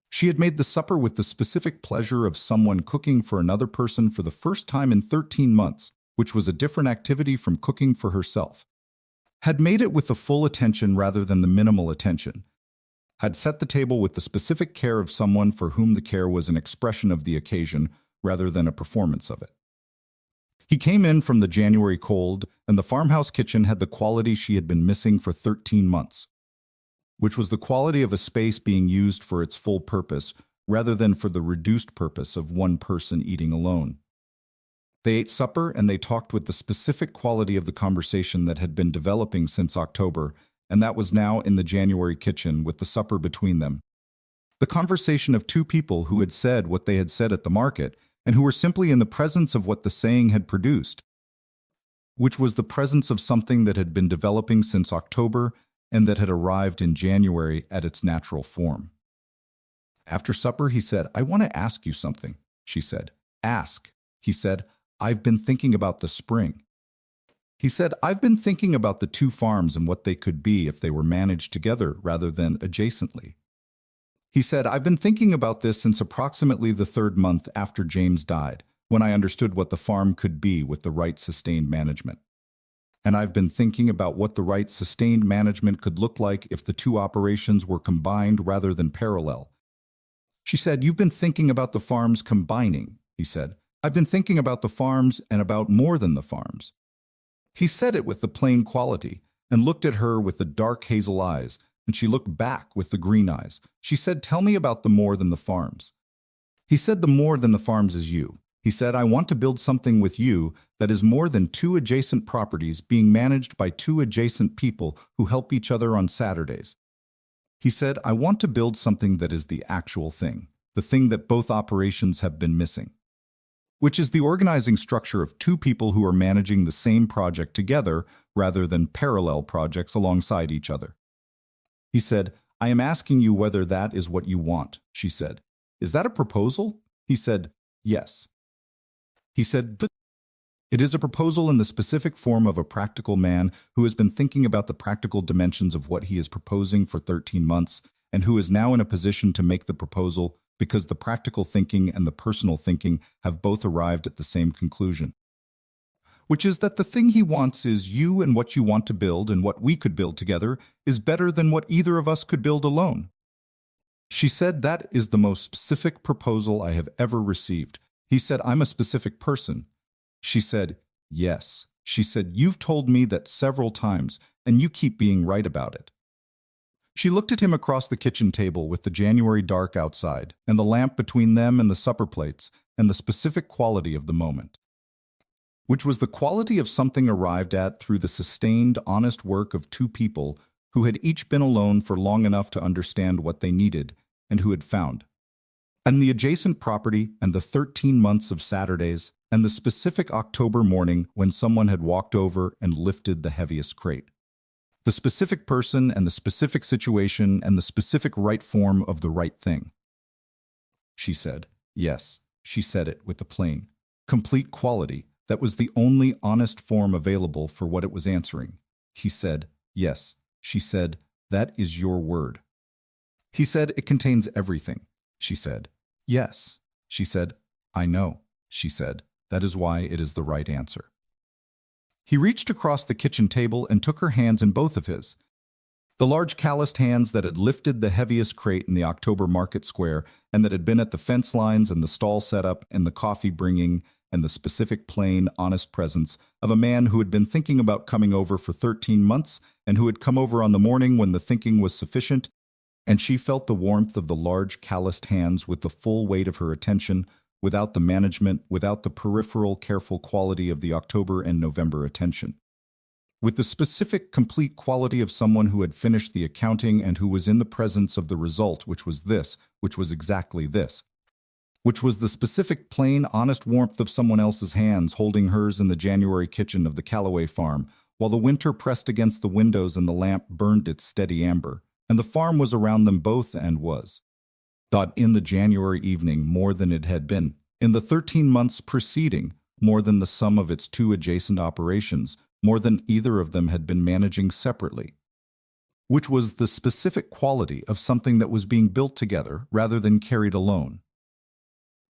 She had made the supper with the specific pleasure of someone cooking for another person for the first time in 13 months, which was a different activity from cooking for herself. Had made it with the full attention rather than the minimal attention. Had set the table with the specific care of someone for whom the care was an expression of the occasion rather than a performance of it. He came in from the January cold, and the farmhouse kitchen had the quality she had been missing for 13 months, which was the quality of a space being used for its full purpose rather than for the reduced purpose of one person eating alone. They ate supper and they talked with the specific quality of the conversation that had been developing since October, and that was now in the January kitchen with the supper between them. The conversation of two people who had said what they had said at the market and who were simply in the presence of what the saying had produced, which was the presence of something that had been developing since October and that had arrived in January at its natural form. After supper, he said, "I want to ask you something," she said. "Ask," he said. "I've been thinking about the spring." He said, "I've been thinking about the two farms and what they could be if they were managed together rather than adjacently." He said, "I've been thinking about this since approximately the 3rd month after James died, when I understood what the farm could be with the right sustained management. And I've been thinking about what the right sustained management could look like if the two operations were combined rather than parallel." She said, "You've been thinking about the farms combining," he said. "I've been thinking about the farms and about more than the farms." He said it with the plain quality, and looked at her with the dark hazel eyes, and she looked back with the green eyes. She said, "Tell me about the more than the farms." He said, "The more than the farms is you." He said, "I want to build something with you that is more than two adjacent properties being managed by two adjacent people who help each other on Saturdays." He said, "I want to build something that is the actual thing, the thing that both operations have been missing, which is the organizing structure of two people who are managing the same project together rather than parallel projects alongside each other." He said, "I am asking you whether that is what you want," she said. "Is that a proposal?" He said, "Yes." He said, "But it is a proposal in the specific form of a practical man who has been thinking about the practical dimensions of what he is proposing for 13 months and who is now in a position to make the proposal because the practical thinking and the personal thinking have both arrived at the same conclusion, which is that the thing he wants is you, and what you want to build and what we could build together is better than what either of us could build alone." She said, "That is the most specific proposal I have ever received." He said, "I'm a specific person." She said, "Yes." She said, "You've told me that several times, and you keep being right about it." She looked at him across the kitchen table with the January dark outside, and the lamp between them and the supper plates, and the specific quality of the moment, which was the quality of something arrived at through the sustained, honest work of two people who had each been alone for long enough to understand what they needed, and who had found. And the adjacent property, and the 13 months of Saturdays, and the specific October morning when someone had walked over and lifted the heaviest crate. The specific person and the specific situation and the specific right form of the right thing. She said, "Yes." She said it with the plain, complete quality that was the only honest form available for what it was answering. He said, "Yes." She said, "That is your word." He said, "It contains everything." She said, "Yes." She said, "I know." She said, "That is why it is the right answer." He reached across the kitchen table and took her hands in both of his. The large calloused hands that had lifted the heaviest crate in the October market square and that had been at the fence lines and the stall setup and the coffee bringing and the specific plain, honest presence of a man who had been thinking about coming over for 13 months and who had come over on the morning when the thinking was sufficient, and she felt the warmth of the large calloused hands with the full weight of her attention, without the management, without the peripheral, careful quality of the October and November attention. With the specific, complete quality of someone who had finished the accounting and who was in the presence of the result, which was this, which was exactly this. which was the specific, plain, honest warmth of someone else's hands holding hers in the January kitchen of the Calloway farm, while the winter pressed against the windows and the lamp burned its steady amber, and the farm was around them both and was. In the January evening more than it had been, in the 13 months preceding, more than the sum of its two adjacent operations, more than either of them had been managing separately, which was the specific quality of something that was being built together rather than carried alone.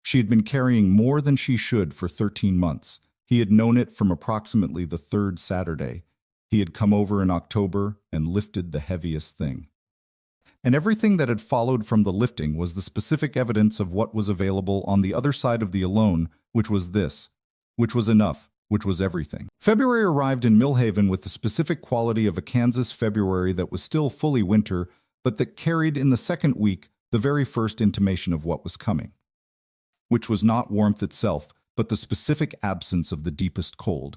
She had been carrying more than she should for 13 months. He had known it from approximately the third Saturday. He had come over in October and lifted the heaviest thing. And everything that had followed from the lifting was the specific evidence of what was available on the other side of the alone, which was this, which was enough, which was everything. February arrived in Millhaven with the specific quality of a Kansas February that was still fully winter, but that carried in the second week the very first intimation of what was coming, which was not warmth itself, but the specific absence of the deepest cold.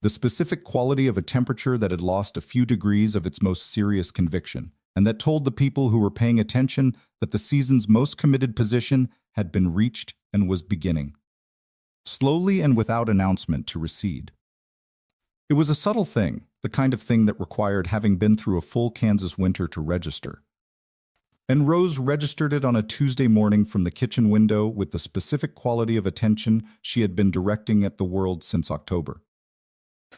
The specific quality of a temperature that had lost a few degrees of its most serious conviction, and that told the people who were paying attention that the season's most committed position had been reached and was beginning, slowly and without announcement, to recede. It was a subtle thing, the kind of thing that required having been through a full Kansas winter to register. And Rose registered it on a Tuesday morning from the kitchen window with the specific quality of attention she had been directing at the world since October.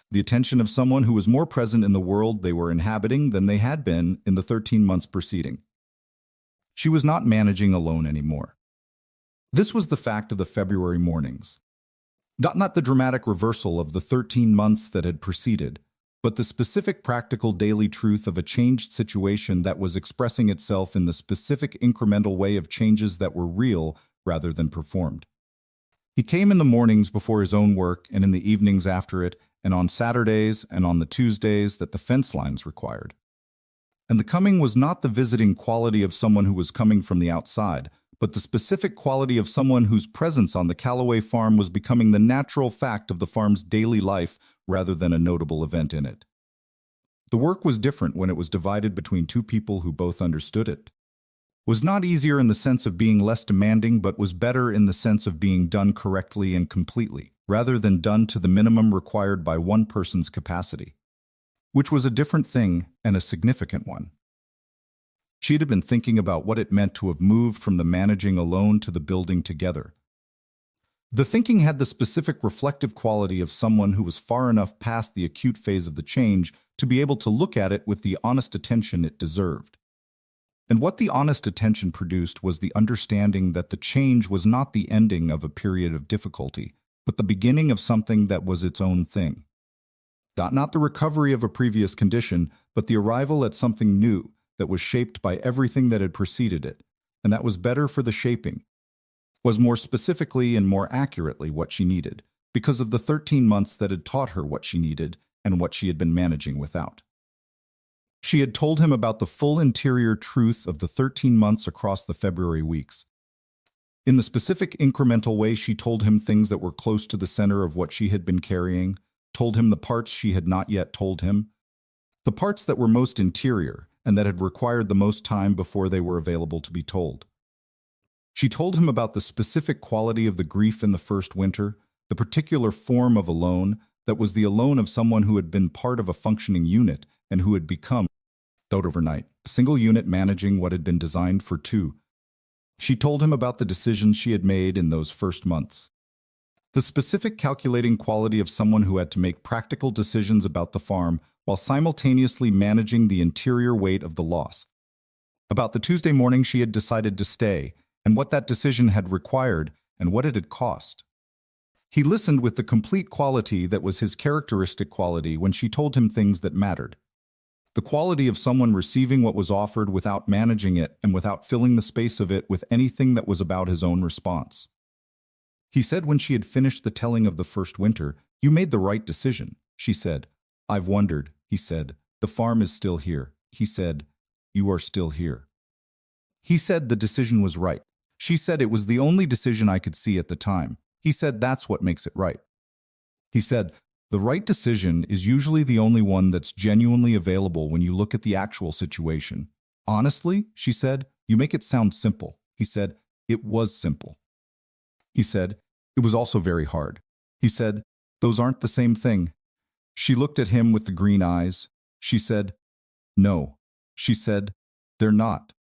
The attention of someone who was more present in the world they were inhabiting than they had been in the 13 months preceding. She was not managing alone anymore. This was the fact of the February mornings. Not the dramatic reversal of the 13 months that had preceded, but the specific practical daily truth of a changed situation that was expressing itself in the specific incremental way of changes that were real rather than performed. He came in the mornings before his own work and in the evenings after it, and on Saturdays and on the Tuesdays that the fence lines required. And the coming was not the visiting quality of someone who was coming from the outside, but the specific quality of someone whose presence on the Calloway farm was becoming the natural fact of the farm's daily life rather than a notable event in it. The work was different when it was divided between two people who both understood it. Was not easier in the sense of being less demanding, but was better in the sense of being done correctly and completely, rather than done to the minimum required by one person's capacity, which was a different thing and a significant one. She had been thinking about what it meant to have moved from the managing alone to the building together. The thinking had the specific reflective quality of someone who was far enough past the acute phase of the change to be able to look at it with the honest attention it deserved. And what the honest attention produced was the understanding that the change was not the ending of a period of difficulty, but the beginning of something that was its own thing. Not the recovery of a previous condition, but the arrival at something new that was shaped by everything that had preceded it, and that was better for the shaping, was more specifically and more accurately what she needed, because of the 13 months that had taught her what she needed and what she had been managing without. She had told him about the full interior truth of the 13 months across the February weeks. In the specific incremental way, she told him things that were close to the center of what she had been carrying, told him the parts she had not yet told him, the parts that were most interior and that had required the most time before they were available to be told. She told him about the specific quality of the grief in the first winter, the particular form of alone that was the alone of someone who had been part of a functioning unit and who had become, overnight, a single unit managing what had been designed for two. She told him about the decisions she had made in those first months. The specific calculating quality of someone who had to make practical decisions about the farm while simultaneously managing the interior weight of the loss. About the Tuesday morning she had decided to stay, and what that decision had required and what it had cost. He listened with the complete quality that was his characteristic quality when she told him things that mattered. The quality of someone receiving what was offered without managing it and without filling the space of it with anything that was about his own response. He said when she had finished the telling of the first winter, "You made the right decision," she said. "I've wondered," he said. "The farm is still here." He said, "You are still here." He said the decision was right. She said it was the only decision I could see at the time. He said that's what makes it right. He said, the right decision is usually the only one that's genuinely available when you look at the actual situation. Honestly, she said, you make it sound simple. He said, it was simple. He said, "It was also very hard." He said, "Those aren't the same thing." She looked at him with the green eyes. She said, "No." She said, "They're not."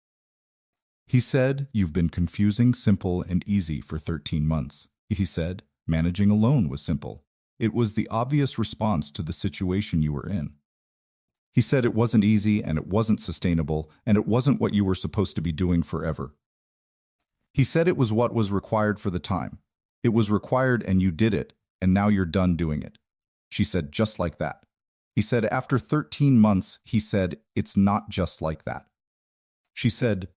He said, "You've been confusing simple and easy for 13 months." He said, "Managing alone was simple. It was the obvious response to the situation you were in." He said, "It wasn't easy and it wasn't sustainable and it wasn't what you were supposed to be doing forever." He said it was what was required for the time. It was required and you did it, and now you're done doing it. She said, "Just like that." He said, "After 13 months, he said, it's not just like that." She said,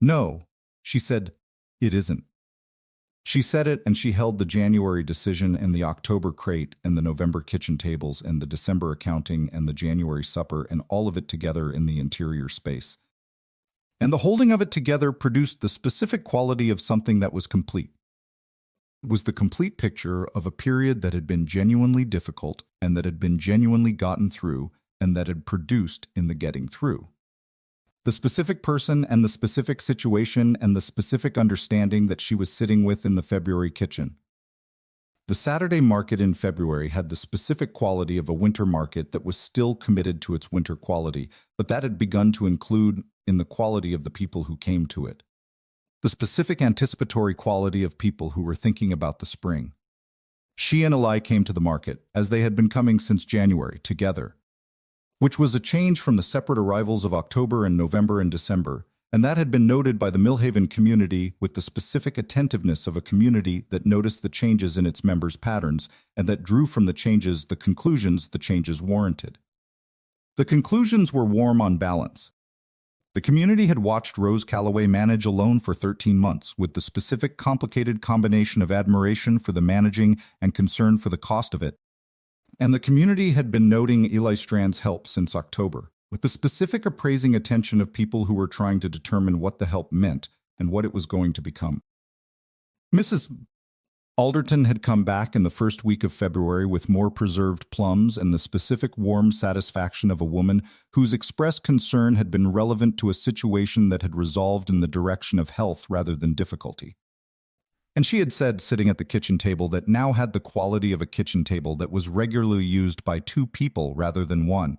"No." She said, "It isn't." She said it, and she held the January decision and the October crate and the November kitchen tables and the December accounting and the January supper and all of it together in the interior space. And the holding of it together produced the specific quality of something that was complete. It was the complete picture of a period that had been genuinely difficult and that had been genuinely gotten through and that had produced in the getting through. The specific person and the specific situation and the specific understanding that she was sitting with in the February kitchen. The Saturday market in February had the specific quality of a winter market that was still committed to its winter quality, but that had begun to include in the quality of the people who came to it. The specific anticipatory quality of people who were thinking about the spring. She and Eli came to the market, as they had been coming since January, together, which was a change from the separate arrivals of October and November and December, and that had been noted by the Millhaven community with the specific attentiveness of a community that noticed the changes in its members' patterns and that drew from the changes the conclusions the changes warranted. The conclusions were warm on balance. The community had watched Rose Calloway manage alone for 13 months with the specific complicated combination of admiration for the managing and concern for the cost of it. And the community had been noting Eli Strand's help since October, with the specific appraising attention of people who were trying to determine what the help meant and what it was going to become. Mrs. Alderton had come back in the first week of February with more preserved plums and the specific warm satisfaction of a woman whose expressed concern had been relevant to a situation that had resolved in the direction of health rather than difficulty. And she had said, sitting at the kitchen table, that now had the quality of a kitchen table that was regularly used by two people rather than one.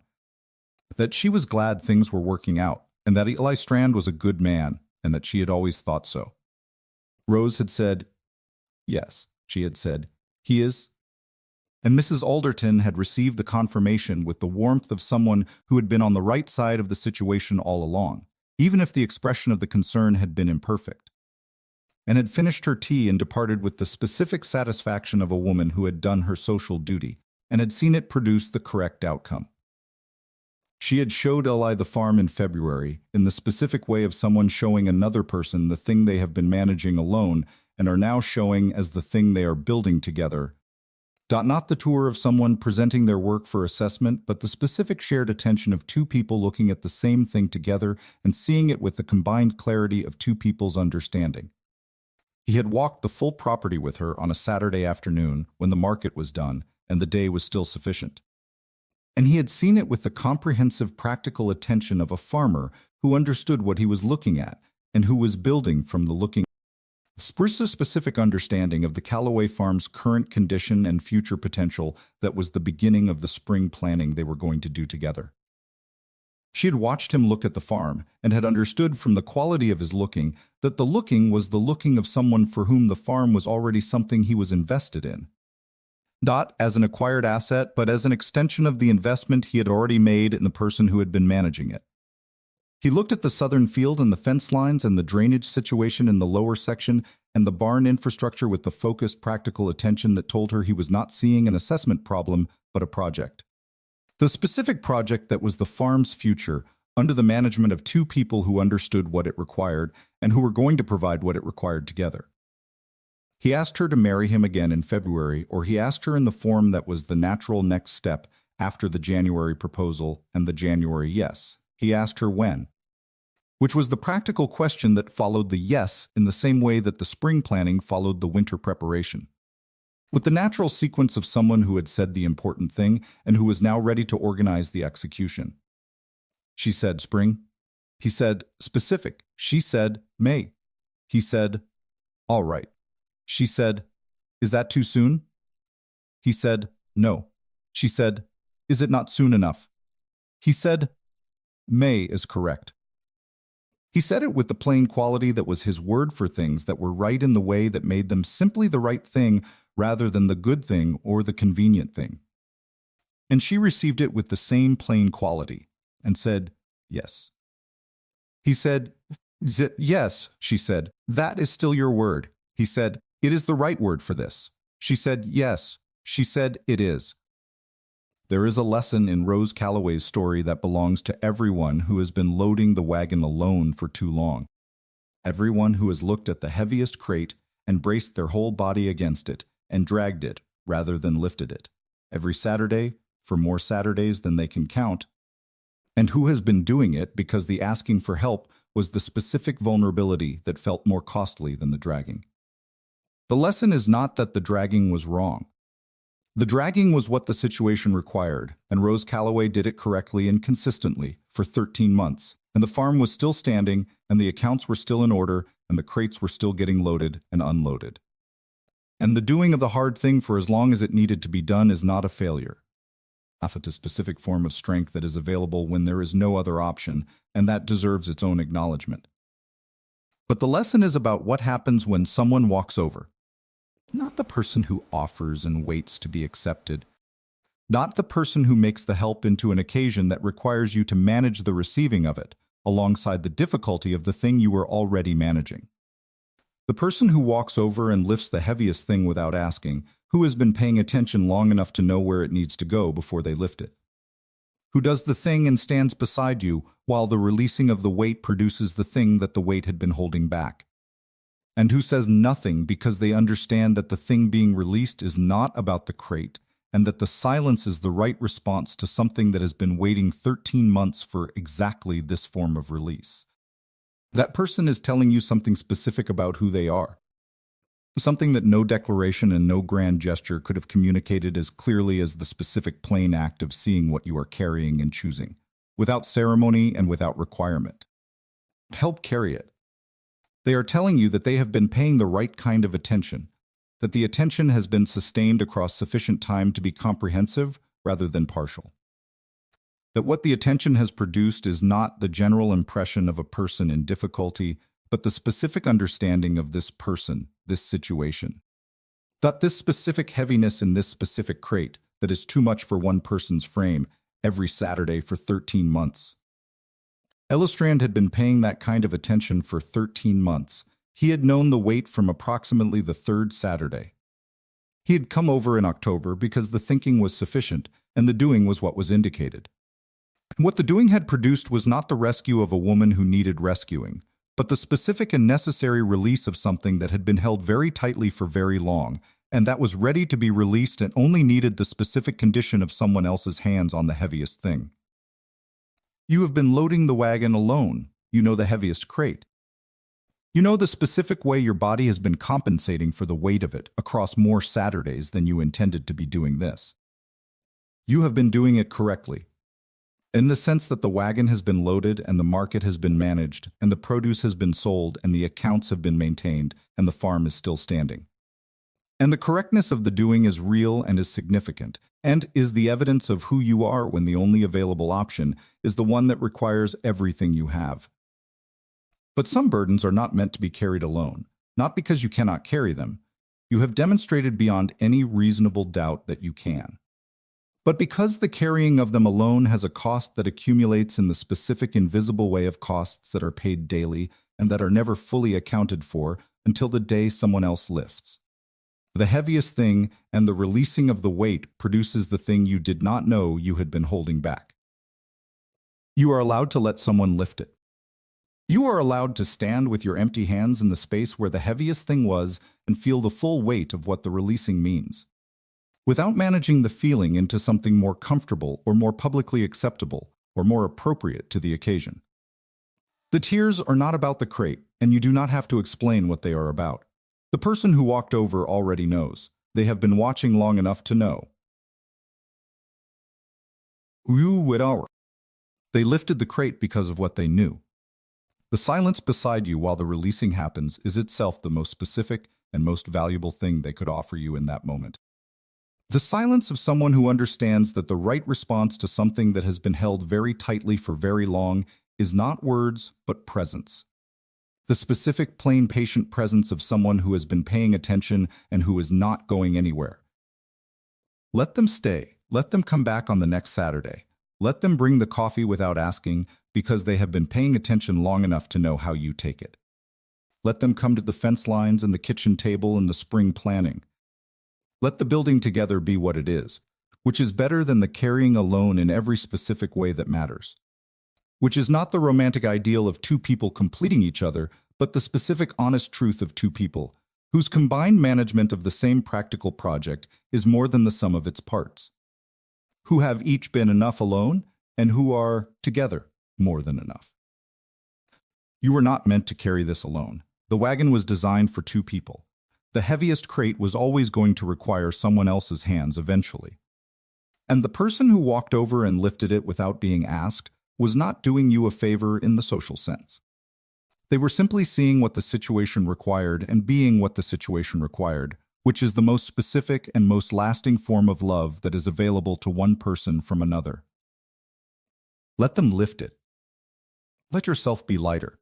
That she was glad things were working out, and that Eli Strand was a good man, and that she had always thought so. Rose had said, "Yes," she had said, "he is." And Mrs. Alderton had received the confirmation with the warmth of someone who had been on the right side of the situation all along, even if the expression of the concern had been imperfect, and had finished her tea and departed with the specific satisfaction of a woman who had done her social duty and had seen it produce the correct outcome. She had showed Eli the farm in February in the specific way of someone showing another person the thing they have been managing alone and are now showing as the thing they are building together. Not the tour of someone presenting their work for assessment, but the specific shared attention of two people looking at the same thing together and seeing it with the combined clarity of two people's understanding. He had walked the full property with her on a Saturday afternoon when the market was done and the day was still sufficient. And he had seen it with the comprehensive practical attention of a farmer who understood what he was looking at and who was building from the looking. Spruce's specific understanding of the Calloway farm's current condition and future potential that was the beginning of the spring planning they were going to do together. She had watched him look at the farm and had understood from the quality of his looking that the looking was the looking of someone for whom the farm was already something he was invested in. Not as an acquired asset, but as an extension of the investment he had already made in the person who had been managing it. He looked at the southern field and the fence lines and the drainage situation in the lower section and the barn infrastructure with the focused practical attention that told her he was not seeing an assessment problem, but a project. The specific project that was the farm's future, under the management of two people who understood what it required and who were going to provide what it required together. He asked her to marry him again in February, or he asked her in the form that was the natural next step after the January proposal and the January yes. He asked her when, which was the practical question that followed the yes in the same way that the spring planning followed the winter preparation. With the natural sequence of someone who had said the important thing and who was now ready to organize the execution. She said, "Spring." He said, "Specific." She said, "May." He said, "All right." She said, "Is that too soon?" He said, "No." She said, "Is it not soon enough?" He said, "May is correct." He said it with the plain quality that was his word for things that were right in the way that made them simply the right thing rather than the good thing or the convenient thing. And she received it with the same plain quality and said, "Yes." He said, "Yes," she said, "that is still your word." He said, "It is the right word for this." She said, "Yes." She said, "It is." There is a lesson in Rose Calloway's story that belongs to everyone who has been loading the wagon alone for too long. Everyone who has looked at the heaviest crate and braced their whole body against it and dragged it rather than lifted it. Every Saturday, for more Saturdays than they can count, and who has been doing it because the asking for help was the specific vulnerability that felt more costly than the dragging. The lesson is not that the dragging was wrong. The dragging was what the situation required, and Rose Calloway did it correctly and consistently for 13 months, and the farm was still standing, and the accounts were still in order, and the crates were still getting loaded and unloaded. And the doing of the hard thing for as long as it needed to be done is not a failure. It's a specific form of strength that is available when there is no other option, and that deserves its own acknowledgement. But the lesson is about what happens when someone walks over. Not the person who offers and waits to be accepted. Not the person who makes the help into an occasion that requires you to manage the receiving of it, alongside the difficulty of the thing you were already managing. The person who walks over and lifts the heaviest thing without asking, who has been paying attention long enough to know where it needs to go before they lift it. Who does the thing and stands beside you while the releasing of the weight produces the thing that the weight had been holding back. And who says nothing because they understand that the thing being released is not about the crate, and that the silence is the right response to something that has been waiting 13 months for exactly this form of release. That person is telling you something specific about who they are. Something that no declaration and no grand gesture could have communicated as clearly as the specific plain act of seeing what you are carrying and choosing, without ceremony and without requirement. Help carry it. They are telling you that they have been paying the right kind of attention, that the attention has been sustained across sufficient time to be comprehensive rather than partial. That what the attention has produced is not the general impression of a person in difficulty, but the specific understanding of this person, this situation. That this specific heaviness in this specific crate that is too much for one person's frame every Saturday for 13 months. Ellestrand had been paying that kind of attention for 13 months. He had known the weight from approximately the third Saturday. He had come over in October because the thinking was sufficient and the doing was what was indicated. What the doing had produced was not the rescue of a woman who needed rescuing, but the specific and necessary release of something that had been held very tightly for very long, and that was ready to be released and only needed the specific condition of someone else's hands on the heaviest thing. You have been loading the wagon alone. You know the heaviest crate. You know the specific way your body has been compensating for the weight of it across more Saturdays than you intended to be doing this. You have been doing it correctly, in the sense that the wagon has been loaded and the market has been managed and the produce has been sold and the accounts have been maintained and the farm is still standing. And the correctness of the doing is real and is significant, and is the evidence of who you are when the only available option is the one that requires everything you have. But some burdens are not meant to be carried alone, not because you cannot carry them. You have demonstrated beyond any reasonable doubt that you can. But because the carrying of them alone has a cost that accumulates in the specific invisible way of costs that are paid daily and that are never fully accounted for until the day someone else lifts. The heaviest thing and the releasing of the weight produces the thing you did not know you had been holding back. You are allowed to let someone lift it. You are allowed to stand with your empty hands in the space where the heaviest thing was and feel the full weight of what the releasing means, without managing the feeling into something more comfortable or more publicly acceptable or more appropriate to the occasion. The tears are not about the crate, and you do not have to explain what they are about. The person who walked over already knows. They have been watching long enough to know. They lifted the crate because of what they knew. The silence beside you while the releasing happens is itself the most specific and most valuable thing they could offer you in that moment. The silence of someone who understands that the right response to something that has been held very tightly for very long is not words, but presence. The specific, plain, patient presence of someone who has been paying attention and who is not going anywhere. Let them stay. Let them come back on the next Saturday. Let them bring the coffee without asking, because they have been paying attention long enough to know how you take it. Let them come to the fence lines and the kitchen table and the spring planning. Let the building together be what it is, which is better than the carrying alone in every specific way that matters. Which is not the romantic ideal of two people completing each other, but the specific honest truth of two people, whose combined management of the same practical project is more than the sum of its parts. Who have each been enough alone, and who are, together, more than enough. You were not meant to carry this alone. The wagon was designed for two people. The heaviest crate was always going to require someone else's hands eventually. And the person who walked over and lifted it without being asked was not doing you a favor in the social sense. They were simply seeing what the situation required and being what the situation required, which is the most specific and most lasting form of love that is available to one person from another. Let them lift it. Let yourself be lighter.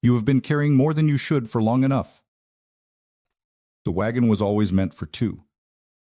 You have been carrying more than you should for long enough. The wagon was always meant for two.